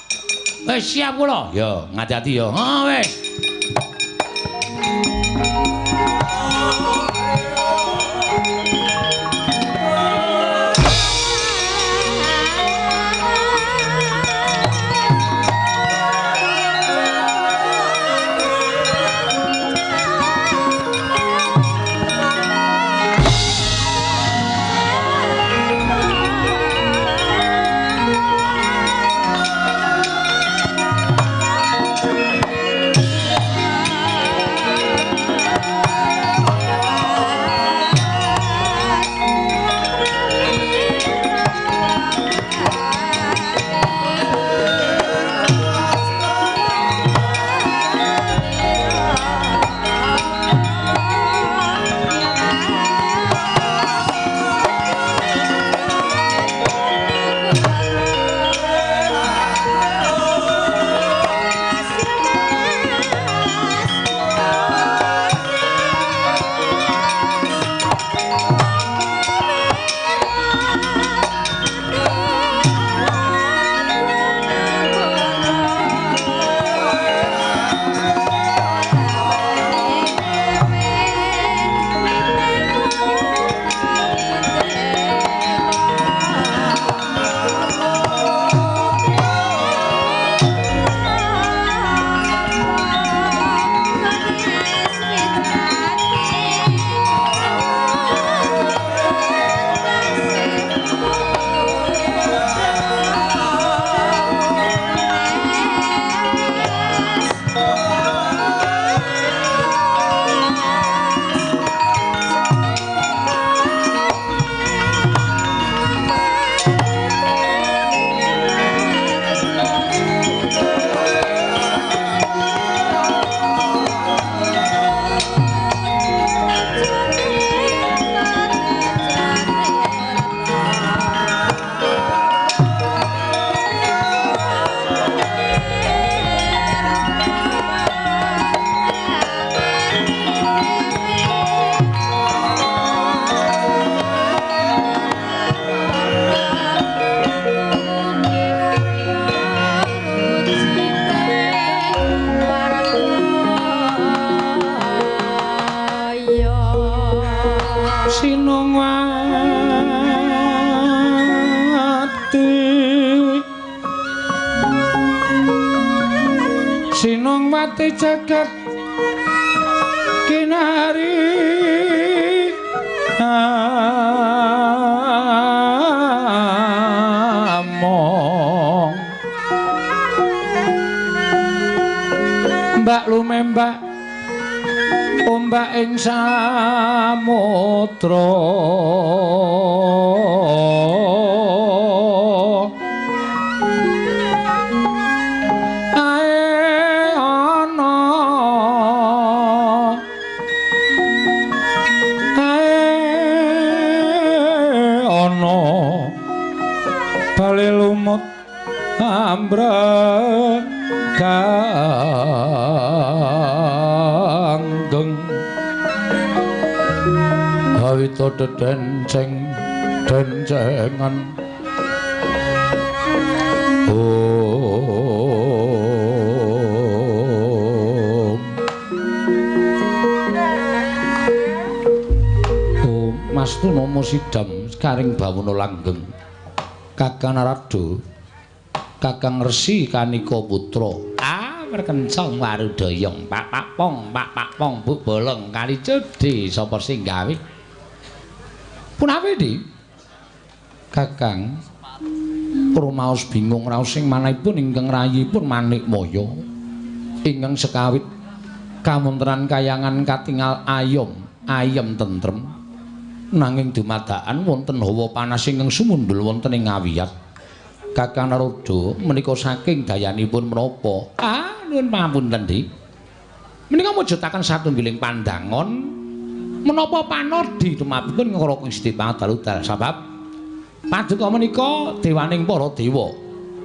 Wis siap kula. Ya, ngati-ati ya. Ha wis. Sinongwati jagat kinari among mbak lumembak ombak ing samudra ambraganggeng awita dencengan Mastu Nomo Sidam karing bawana langgeng Kakang Narada Kakang Resi Kanika Putra merkencong warudayong pak pong bu bolong kali cedhi sapa sing gawe punawi di Kakang rumaos bingung raos sing manahipun ingkang rayipun Manikmaya ingkang sekawit kamontenan kayangan katingal ayem tentrem nanging dumadakan wonten hawa panas ingkang sumundul wonten ing ngawiyat Kakang Narada menika saking dayanipun menapa nuwun pamunten Di menika mujudaken satunggiling pandangon menapa panardi tumapipun Ngara Gusti Pangadal sebab Paduka menika dewaning para dewa,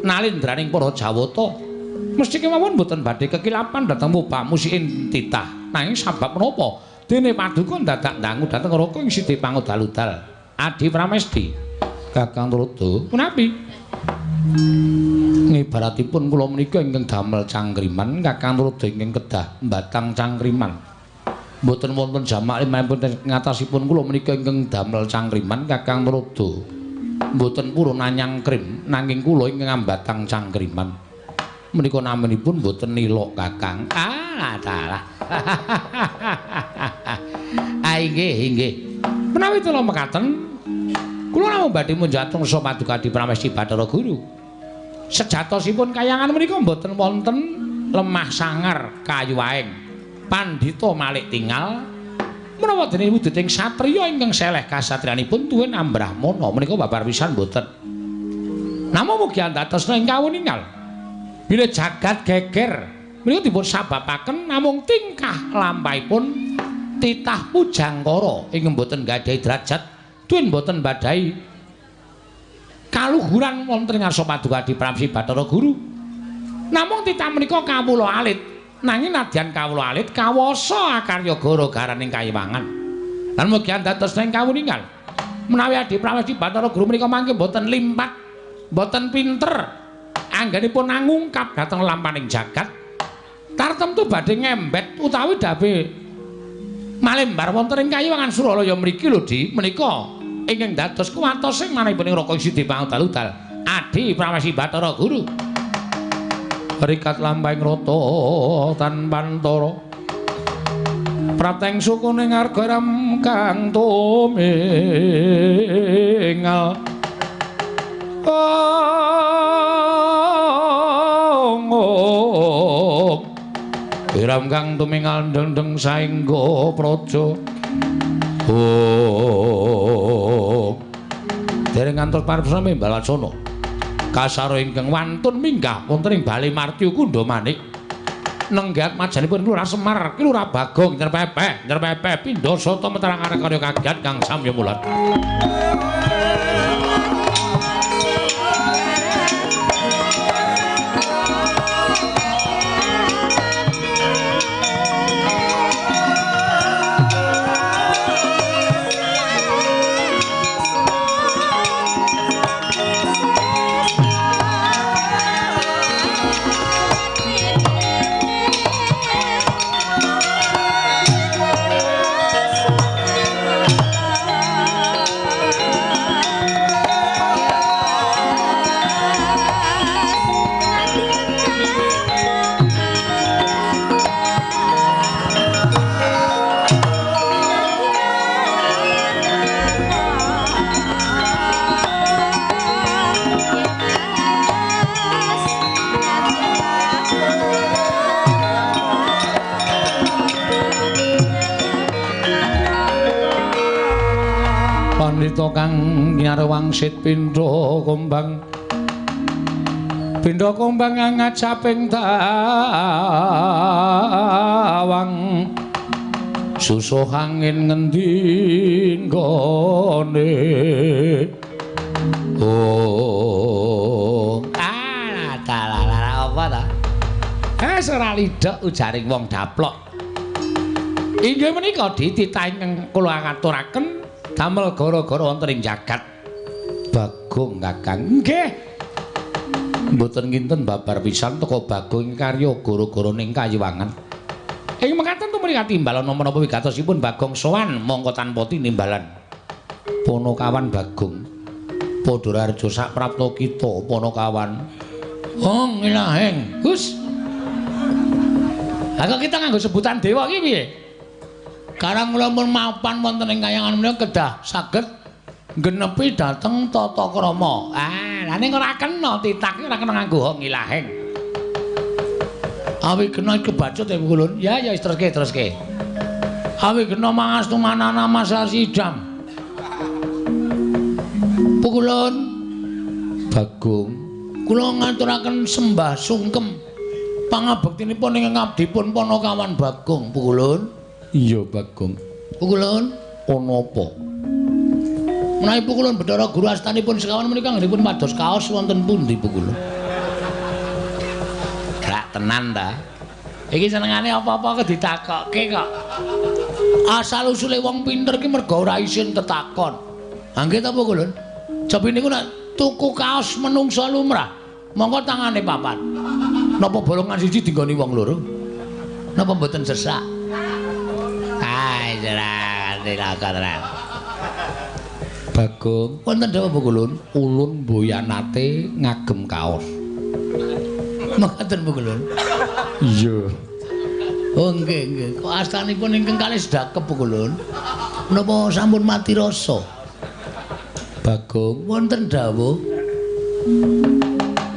nalindraning para Jawata. Mesti kemawon mboten badhe kekilapan dhateng Mbah Musikin titah. Nanging sabab menapa? Dene Paduka dadak dangu dhateng Raka ing Sidi Pangudal-udal. Adi Pramesti. Kakang Rada, punapi? Ngibaratipun kula menika ingkang damel cangkriman, Kakang Rada ingkang kedah mbatang cangkriman. Mboten wonten jamak limahipun ngatasipun kula menika ingkang damel cangkriman, Kakang Rada. Mboten purun nyangkrim, nanging kula ingkang mbatang cangkriman. Menika namanipun mboten nilok, Kakang. Talah. Inggih. Menawi kula mekaten, kula namung badhe munjatung saha Paduka Adi Pramesti Bathara Guru. Sejatosipun kayangan menika mboten wonten lemah sangar kayu waing. Pandhita malih tinggal menawa dene wujuding satriya ingkang seleh kasatriyanipun tuwin ambrahmana menika babar pisan mboten. Namung mugi antatosna ing kawuningal. Bila jagat geger menika dipun sababaken namung tingkah lampahipun titah pujangkara ingkang mboten gadhahi derajat tuwin mboten badhahi kaluhuran wonten ngarsa Paduka Adi Pramesti Bathara Guru. Namung titah menika kawula alit, nanging nadyan kawula alit kawasa akarya gara-garaning kayiwangan. Lan mugi antatosna ing kawuningal menawi Adi Pramesti Bathara Guru menika mangke boten limpat, boten pinter anggenipun ngungkap dhateng lampaning jagat. Tartemtu badhe ngembet utawi dabe malembar wonten ing kayiwangan Suralaya mriki lho Di, menika ingkang dados kuwatosing manahipun Raka Sidi Pangudal-udal Adi Pramesti Bathara Guru. Rikat lampahing rata tanpa antara prateng sukuning arga ram kang tumingal iram kang tumingal dendeng saengga praja dereng ngantos paripurna Mbal Wacana kasara ingkang wantun minggah wonten ing Bali Martya Kundha Manik nenggat majanipun Lurah Semar ki Lurah Bagong nyerpepeh pindha sata meterang karya kagiat kang samya mulat. Pandhita kang nyarwangsit pindha kombang ngajaping tawang susuh angin ngendi nggone apa ta ora lidhok ujaring wong daplok. Inggih menika dititah ingkang kula aturaken damel gara-gara wonten ing jagat Bagong Kakang. Nggih. Mboten kinten babar pisan teka Bagong karya gara-gara ning kayiwangan. Ing mekaten tumriki timbalan menapa wigatosipun Bagong sowan mongko tanpa tinimbalan. Ponokawan Bagong. Padha rarjo sak prapta kita Ponokawan. Hong ilaheng. Gus. Lah kita nganggo sebutan dewa iki piye? Karang lamun mapan wonten ing kayangan menika kedah saged genepi dhateng tata krama. Lah ning ora kena titak ora kena nganggo hong ilaheng. Awi kena kebacut ya Kulun. Ya wis teruske. Awi kena mangastu manana masa sidam. Pukulun Bagong kula ngaturaken sembah sungkem pangabektinipun ing ngabdipun Ponokawan Bagong Pukulun. Iya Bagong. Pukulun ana apa? Menawi pukulun Bathara Guru astanipun sekawan menika nggih pados kaos wonten pundi pukulun? Gak tenan ta. Iki senengane apa-apa kok ditakokke kok. Asal usule wong pinter ki mergo ora isin tetakon. Ha nggih ta pukulun? Jabi niku nek tuku kaos menungsa lumrah, monggo tangane papat. Napa bolongan siji dinggoni wong loro? Napa mboten sesak? Hai, jenengan dilakon. Bagong, Wonten dawuh pukulun? ulun mboyanate ngagem kaos. Mekaten pukulun. Iya. Oh nggih nggih. Kok astanipun ingkang kalih sedakep pukulun? Napa sampun mati rasa? Bagong, Wonten dawuh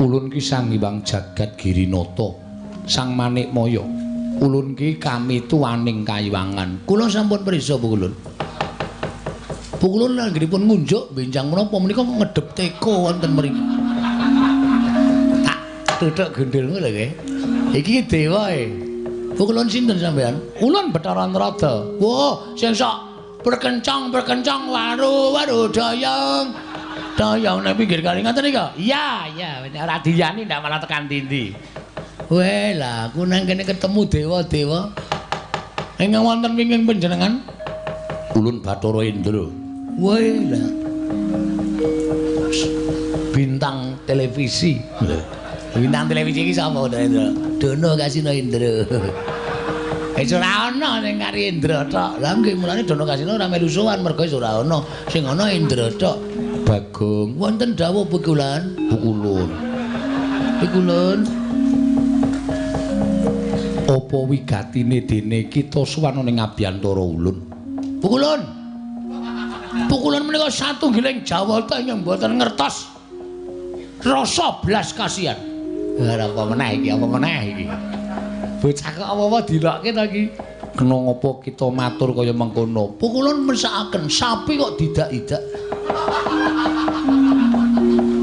ulun ki Sang Hyang Jagat Girinata, Sang Manikmaya. Ulun ki kami tuwaning kayiwangan. kula sampun prisa pukulun. Pukulun anggenipun ngunjuk benjang menapa menika ngedhep teko wonten mriki. Tak tutuk gendhelmu lho nggih. Iki dewa e. Pukulun sinten sampean? Ulun Bathara Narada. Wah, sing sok berkencang waru dayang. Dayang nang pinggir kali ngoten nika. Iya, ora diyani ndak malah tekan ndi. Weh lah, aku nang kene ketemu dewa-dewa. Ingkang wonten wingking panjenengan? Ulun Bathara Indra. Weh lah. Bintang televisi. Bintang televisi iki sapa Indra? Dono Kasino Indra. Wis ora ana sing kari Indra tok. Lah nggih mulane Dono Kasino ora melu sowan mergo wis ora ana. Sing ana Indra tok. Bagong, Wonten dawuh pukulan? pukulun. Pukulun. Apa wigatine dene kita suwana ning Abyantara Ulun? Pukulun. Pukulun menika satunggiling jawata ingkang mboten ngertos rasa blas kasihan. Ora apa meneh iki. Bocah kok apa-apa dilokke ta iki? Kena ngapa kita matur kaya mengkono? Pukulun mesakaken sapi kok didak-idak.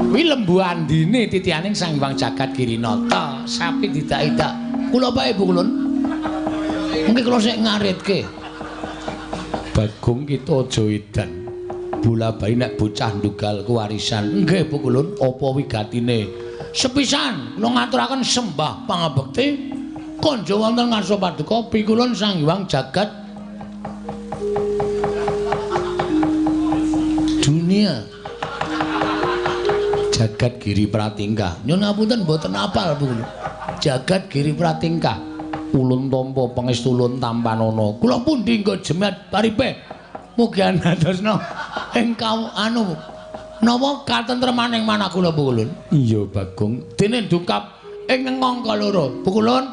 Kuwi lembu andine titihaning Sang Hyang Jagat Girinata, Sapi didak-idak. Kula bae Pukulun. Mungkin kula sik ngaritke. Bagong kita aja edan. Bola bali nek bocah ndugal kewarisan. Nggih Pukulun. Apa wigatine? Sepisan kula ngaturaken sembah pangabekti kanja wonten ngarsa paduka pikulun Sang Hyang Jagat dunia. Jagat Giri Pratingkah. Nyun ngapunten mboten apal Pukulun. Jagat Giri Pratingkah. Ulun tampa pangestu ulun tampanana. Kula pundi nggo jemet paripe. Mugi anadosna ing anu napa katentremaning manah kula Pukulun. Iya Bagong. Dene dungkap ing ngangka loro. Pukulun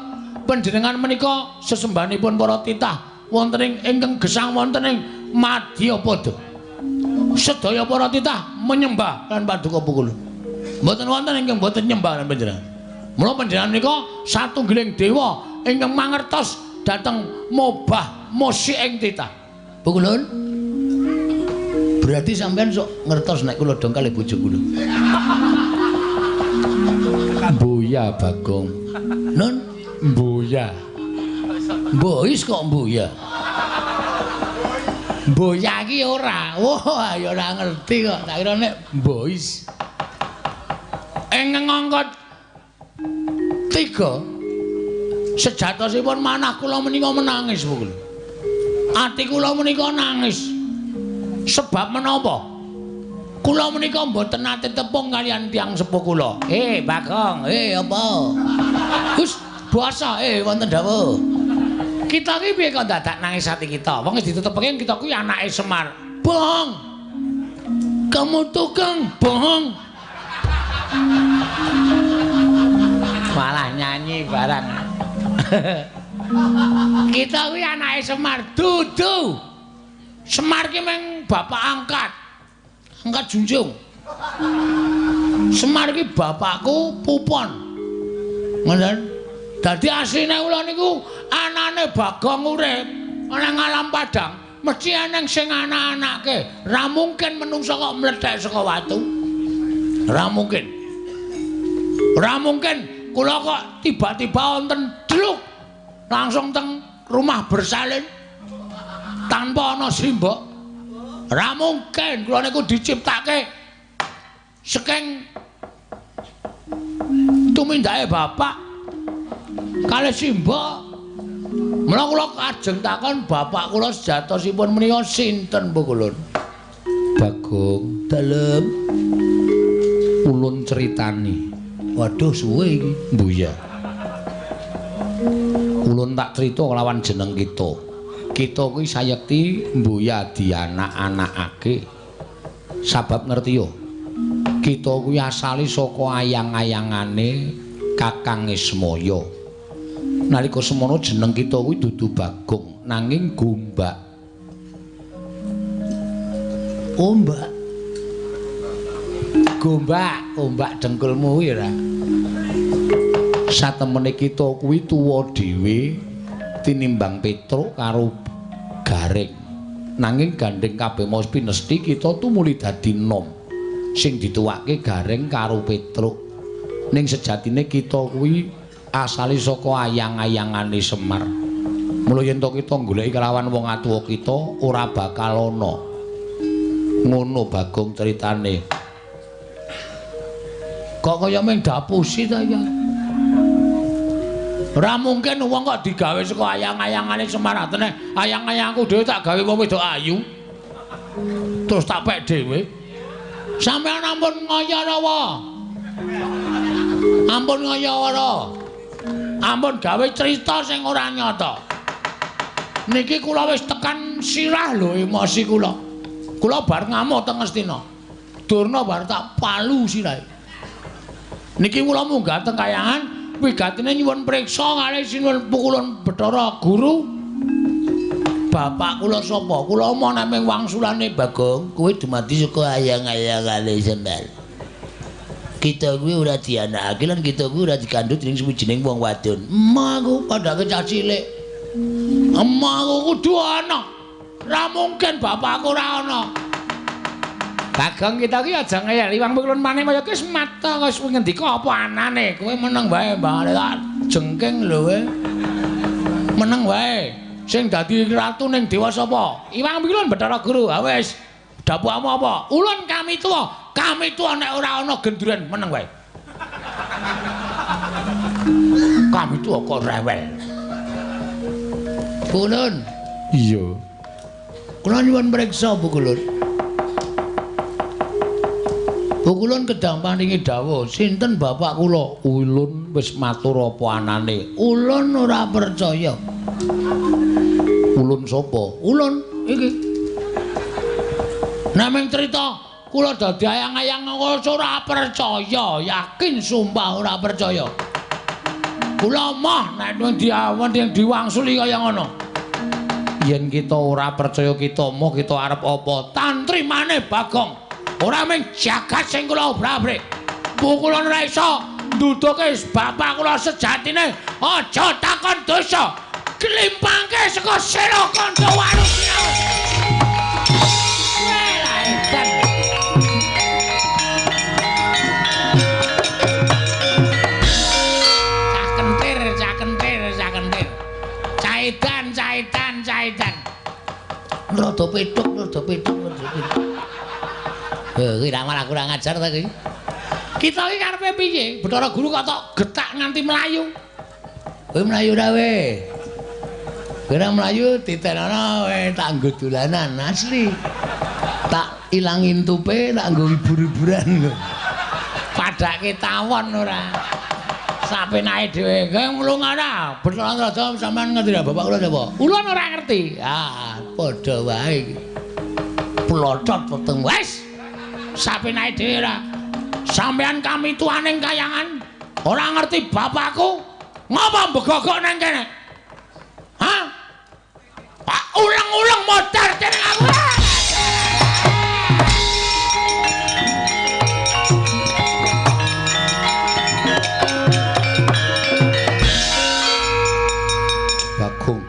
panjenengan menika sesembahanipun para titah wonten ing ingkang gesang wonten ing Madyapada. Sedaya para titah menyembah lan paduka Pukulun. Mboten wonten ingkang mboten nyembah lan panjenengan. Mula panjenengan menika satunggiling dewa ingkang mangertos dhateng mobah musik ing titah. Pukulun. Berarti sampean sok ngertos nek kula dong kalih bojo kula. Mboya Bagong. Nun Mboya. Bois kok mboya. Mboya iki ora. Wah, ya ora ngerti kok. Tak kira nek bois. Ing ngangkat 3 sejatosipun manah kula menika menangis Pukulun. Ati kula menika nangis. Sebab menapa? Kula menika mboten nate tepung kalian tiyang sepuh kula. Bagong, apa? Gus, basa wonten dawuh. Kita iki piye kok dadak nangis ati kita? Wong wis ditutupke kita kuwi anake Semar. Bohong. Kamu tukang bohong. Malah nyanyi barang. Kita kuwi anake Semar. Dudu. Semar ki meng bapak angkat. Angkat junjung. Semar ki bapakku Pupon. Ngoten. Dadi asline kula niku anane Bagong urip ana ngalam padang, mesti ana sing anak-anake. Ra mungkin menungsa kok mlethek saka watu. Ra mungkin. Ra mungkin kula kok tiba-tiba wonten druk langsung teng rumah bersalin tanpa ana simbok. Ora mungkin kula niku diciptake saking tumindake bapak kalih Simba. Mula kula ajeng takon bapak kula sejatosipun menika sinten Bu Kulun? Bagong, Dalem ulun critani. waduh suwe iki. Mbuya. Ulun tak crita kelawan jeneng kita. Kita kuwi sayekti mbuya dianak-anakake. Sabab ngerti yo. Kita kuwi asale saka ayang-ayangane Kakang Ismaya. Nalika semono jeneng kita kuwi dudu Bagong nanging Gombak. Ombak. Gombak dengkulmu kuwi ora. Satemene kita kuwi tuwa dhewe tinimbang Petruk karo Gareng. Nanging gandeng kabeh mau pinesti kita tumuli dadi nom. Sing dituwake Gareng karo Petruk. Ning sejatine kita kuwi asale saka ayang-ayangane Semar. Mula yen to kita goleki kelawan wong atuwa kita ora bakal ana. Ngono Bagong critane. Kok kaya ming dapusi ta ya? Ora mungkin wong kok digawe saka ayang-ayangane Semar atene ayang-ayangku dhewe tak gawe wong wedok ayu. Terus tak pek dhewe. Sampeyan ampun ngayarawa. Ampun ngayara. Ampun gawe crita sing ora nyata. Niki kula wis tekan sirah lho emosi kula. Kula bar ngamuk teng Ngastina. Durna bar tak palu sirahe. Niki kula munggah teng kayangan wigatine nyuwun priksa kalih sinuwun pukulun Bathara Guru. Bapak kula sapa? Kula omong namung wangsulane Bagong, kowe dumadi saka ayang-ayangane Semar. Kita kuwi ora dianakake lan kita kuwi ora dikandhut dening suwijining wong wadon. Emahku padake cah cilik. Emahku kudu ana. Ora mungkin bapakku ora ana. Bagong kita ki aja ngeyel iwang pukulun maneh kaya wis mata wis ngendika apa anane. Kowe meneng wae mbak tak jengking lho kowe. Meneng wae. Sing dadi ratu ning dewa sapa? Iwang pukulun Bathara Guru. Ha wis. Dapukmu apa? Ulun kami tuwa. Kami tuwa nek ora ana genduren meneng wae. Kami tuwa kok rewel. Ulun. Iya. Kula nyuwun priksa Bu Kulun. Bu Kulun kedang paringi dawuh, sinten bapak kula? Ulun wis matur apa anane. Ulun ora percaya. Ulun sapa? Ulun iki. Namung crita kula dadi ayang-ayang ora percaya, yakin sumpah ora percaya. Kula mah nek diwangsuli kaya ngono. Yen kita ora percaya kita moh kita arep apa? Tantrimane Bagong. Ora mung jagat sing kula obrak-abrik. Bu kula ora iso nduduke bapak kula sejatine aja takon dosa. Klimpangke saka sira kandha warung. Caitan. Rada petuk. Kuwi ra malah kurang ajar ta kuwi. Kita iki karepe piye? Bathara Guru kok tok getak nganti mlayu. Kowe mlayu ra we? Kowe ra mlayu ditenono we tak nggo dolanan asli. Tak ilangin tupe tak nggo hibur-hiburan. Padake tawon ora. Sapenake dhewe kowe mulung ora. Bathara sampean ngerti ra bapak kula sapa? Ulun ora ngerti. Ah, padha wae. Plotot peteng wis. Sapenake dhewe ora. Sampean kami tuaning kayangan ora ngerti bapakku. Ngapa begogok nang kene? Hah? Pak ulang-ulang modar dening aku. Bagong,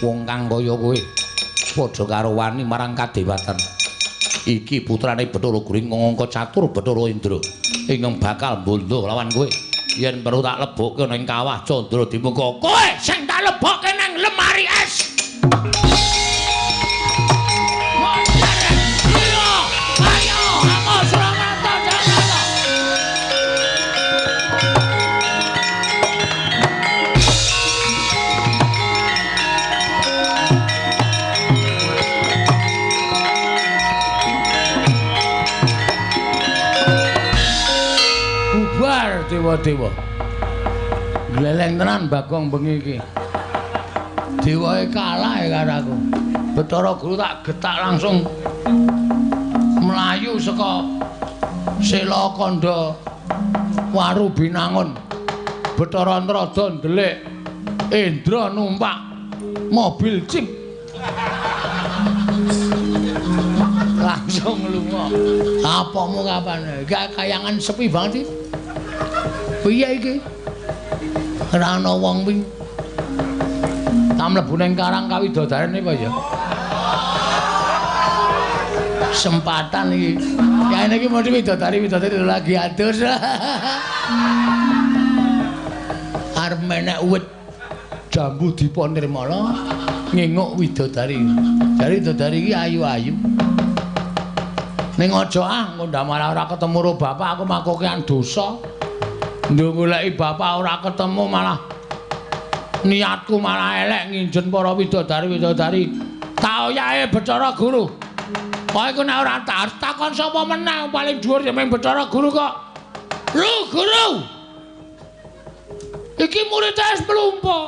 wong kang kaya kowe padha karo wani marang kadewatan. Iki putrane Bathara Guru ngangka catur Bathara Indra ingkang bakal bondo lawan kowe. Yen perlu tak lebokke ning kawah Candra Dimuka. Kowe sing tak lebokke nang lemari es. dewa-dewa. Gleleng tenan Bagong bengi iki. Dewae kalah karo aku. Bathara Guru tak getak langsung mlayu saka Sela Kandha Waru Binangun. Bathara Antrada ndelik Indra numpak mobil jeep. Langsung lunga. Apamu kapan? Gak kayangan sepi banget iki. Piye iki? Ora ana wong ping. Tak mlebu ning Karang Kawidodaren iki apa ya? Sempatan iki. Ya ini iki mesti widodari lagi adus. Arep menek wit jambu dipun nirmala ngenguk widodari. Dari widodari iki ayu-ayu. Ning aja engko ndak malah ora ketemu karo bapak aku makokean dosa. Nduk goleki bapak ora ketemu malah niatku malah elek nginjen para widodari-widodari. Tak oyahe Bathara Guru. Kowe iku nek ora takon sapa meneh paling dhuwur ya mung Bathara Guru kok. Lho Guru. Iki murid wis mlumpuk.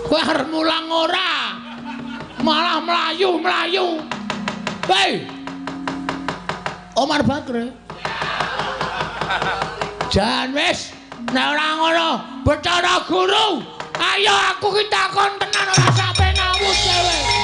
Kowe arep mulang ora? Malah mlayu-mlayu. Hei. Omar Bakre. Jan wis nek ora ngono Bathara Guru. Ayo aku ki takon tenan ora sampe nawus dhewe.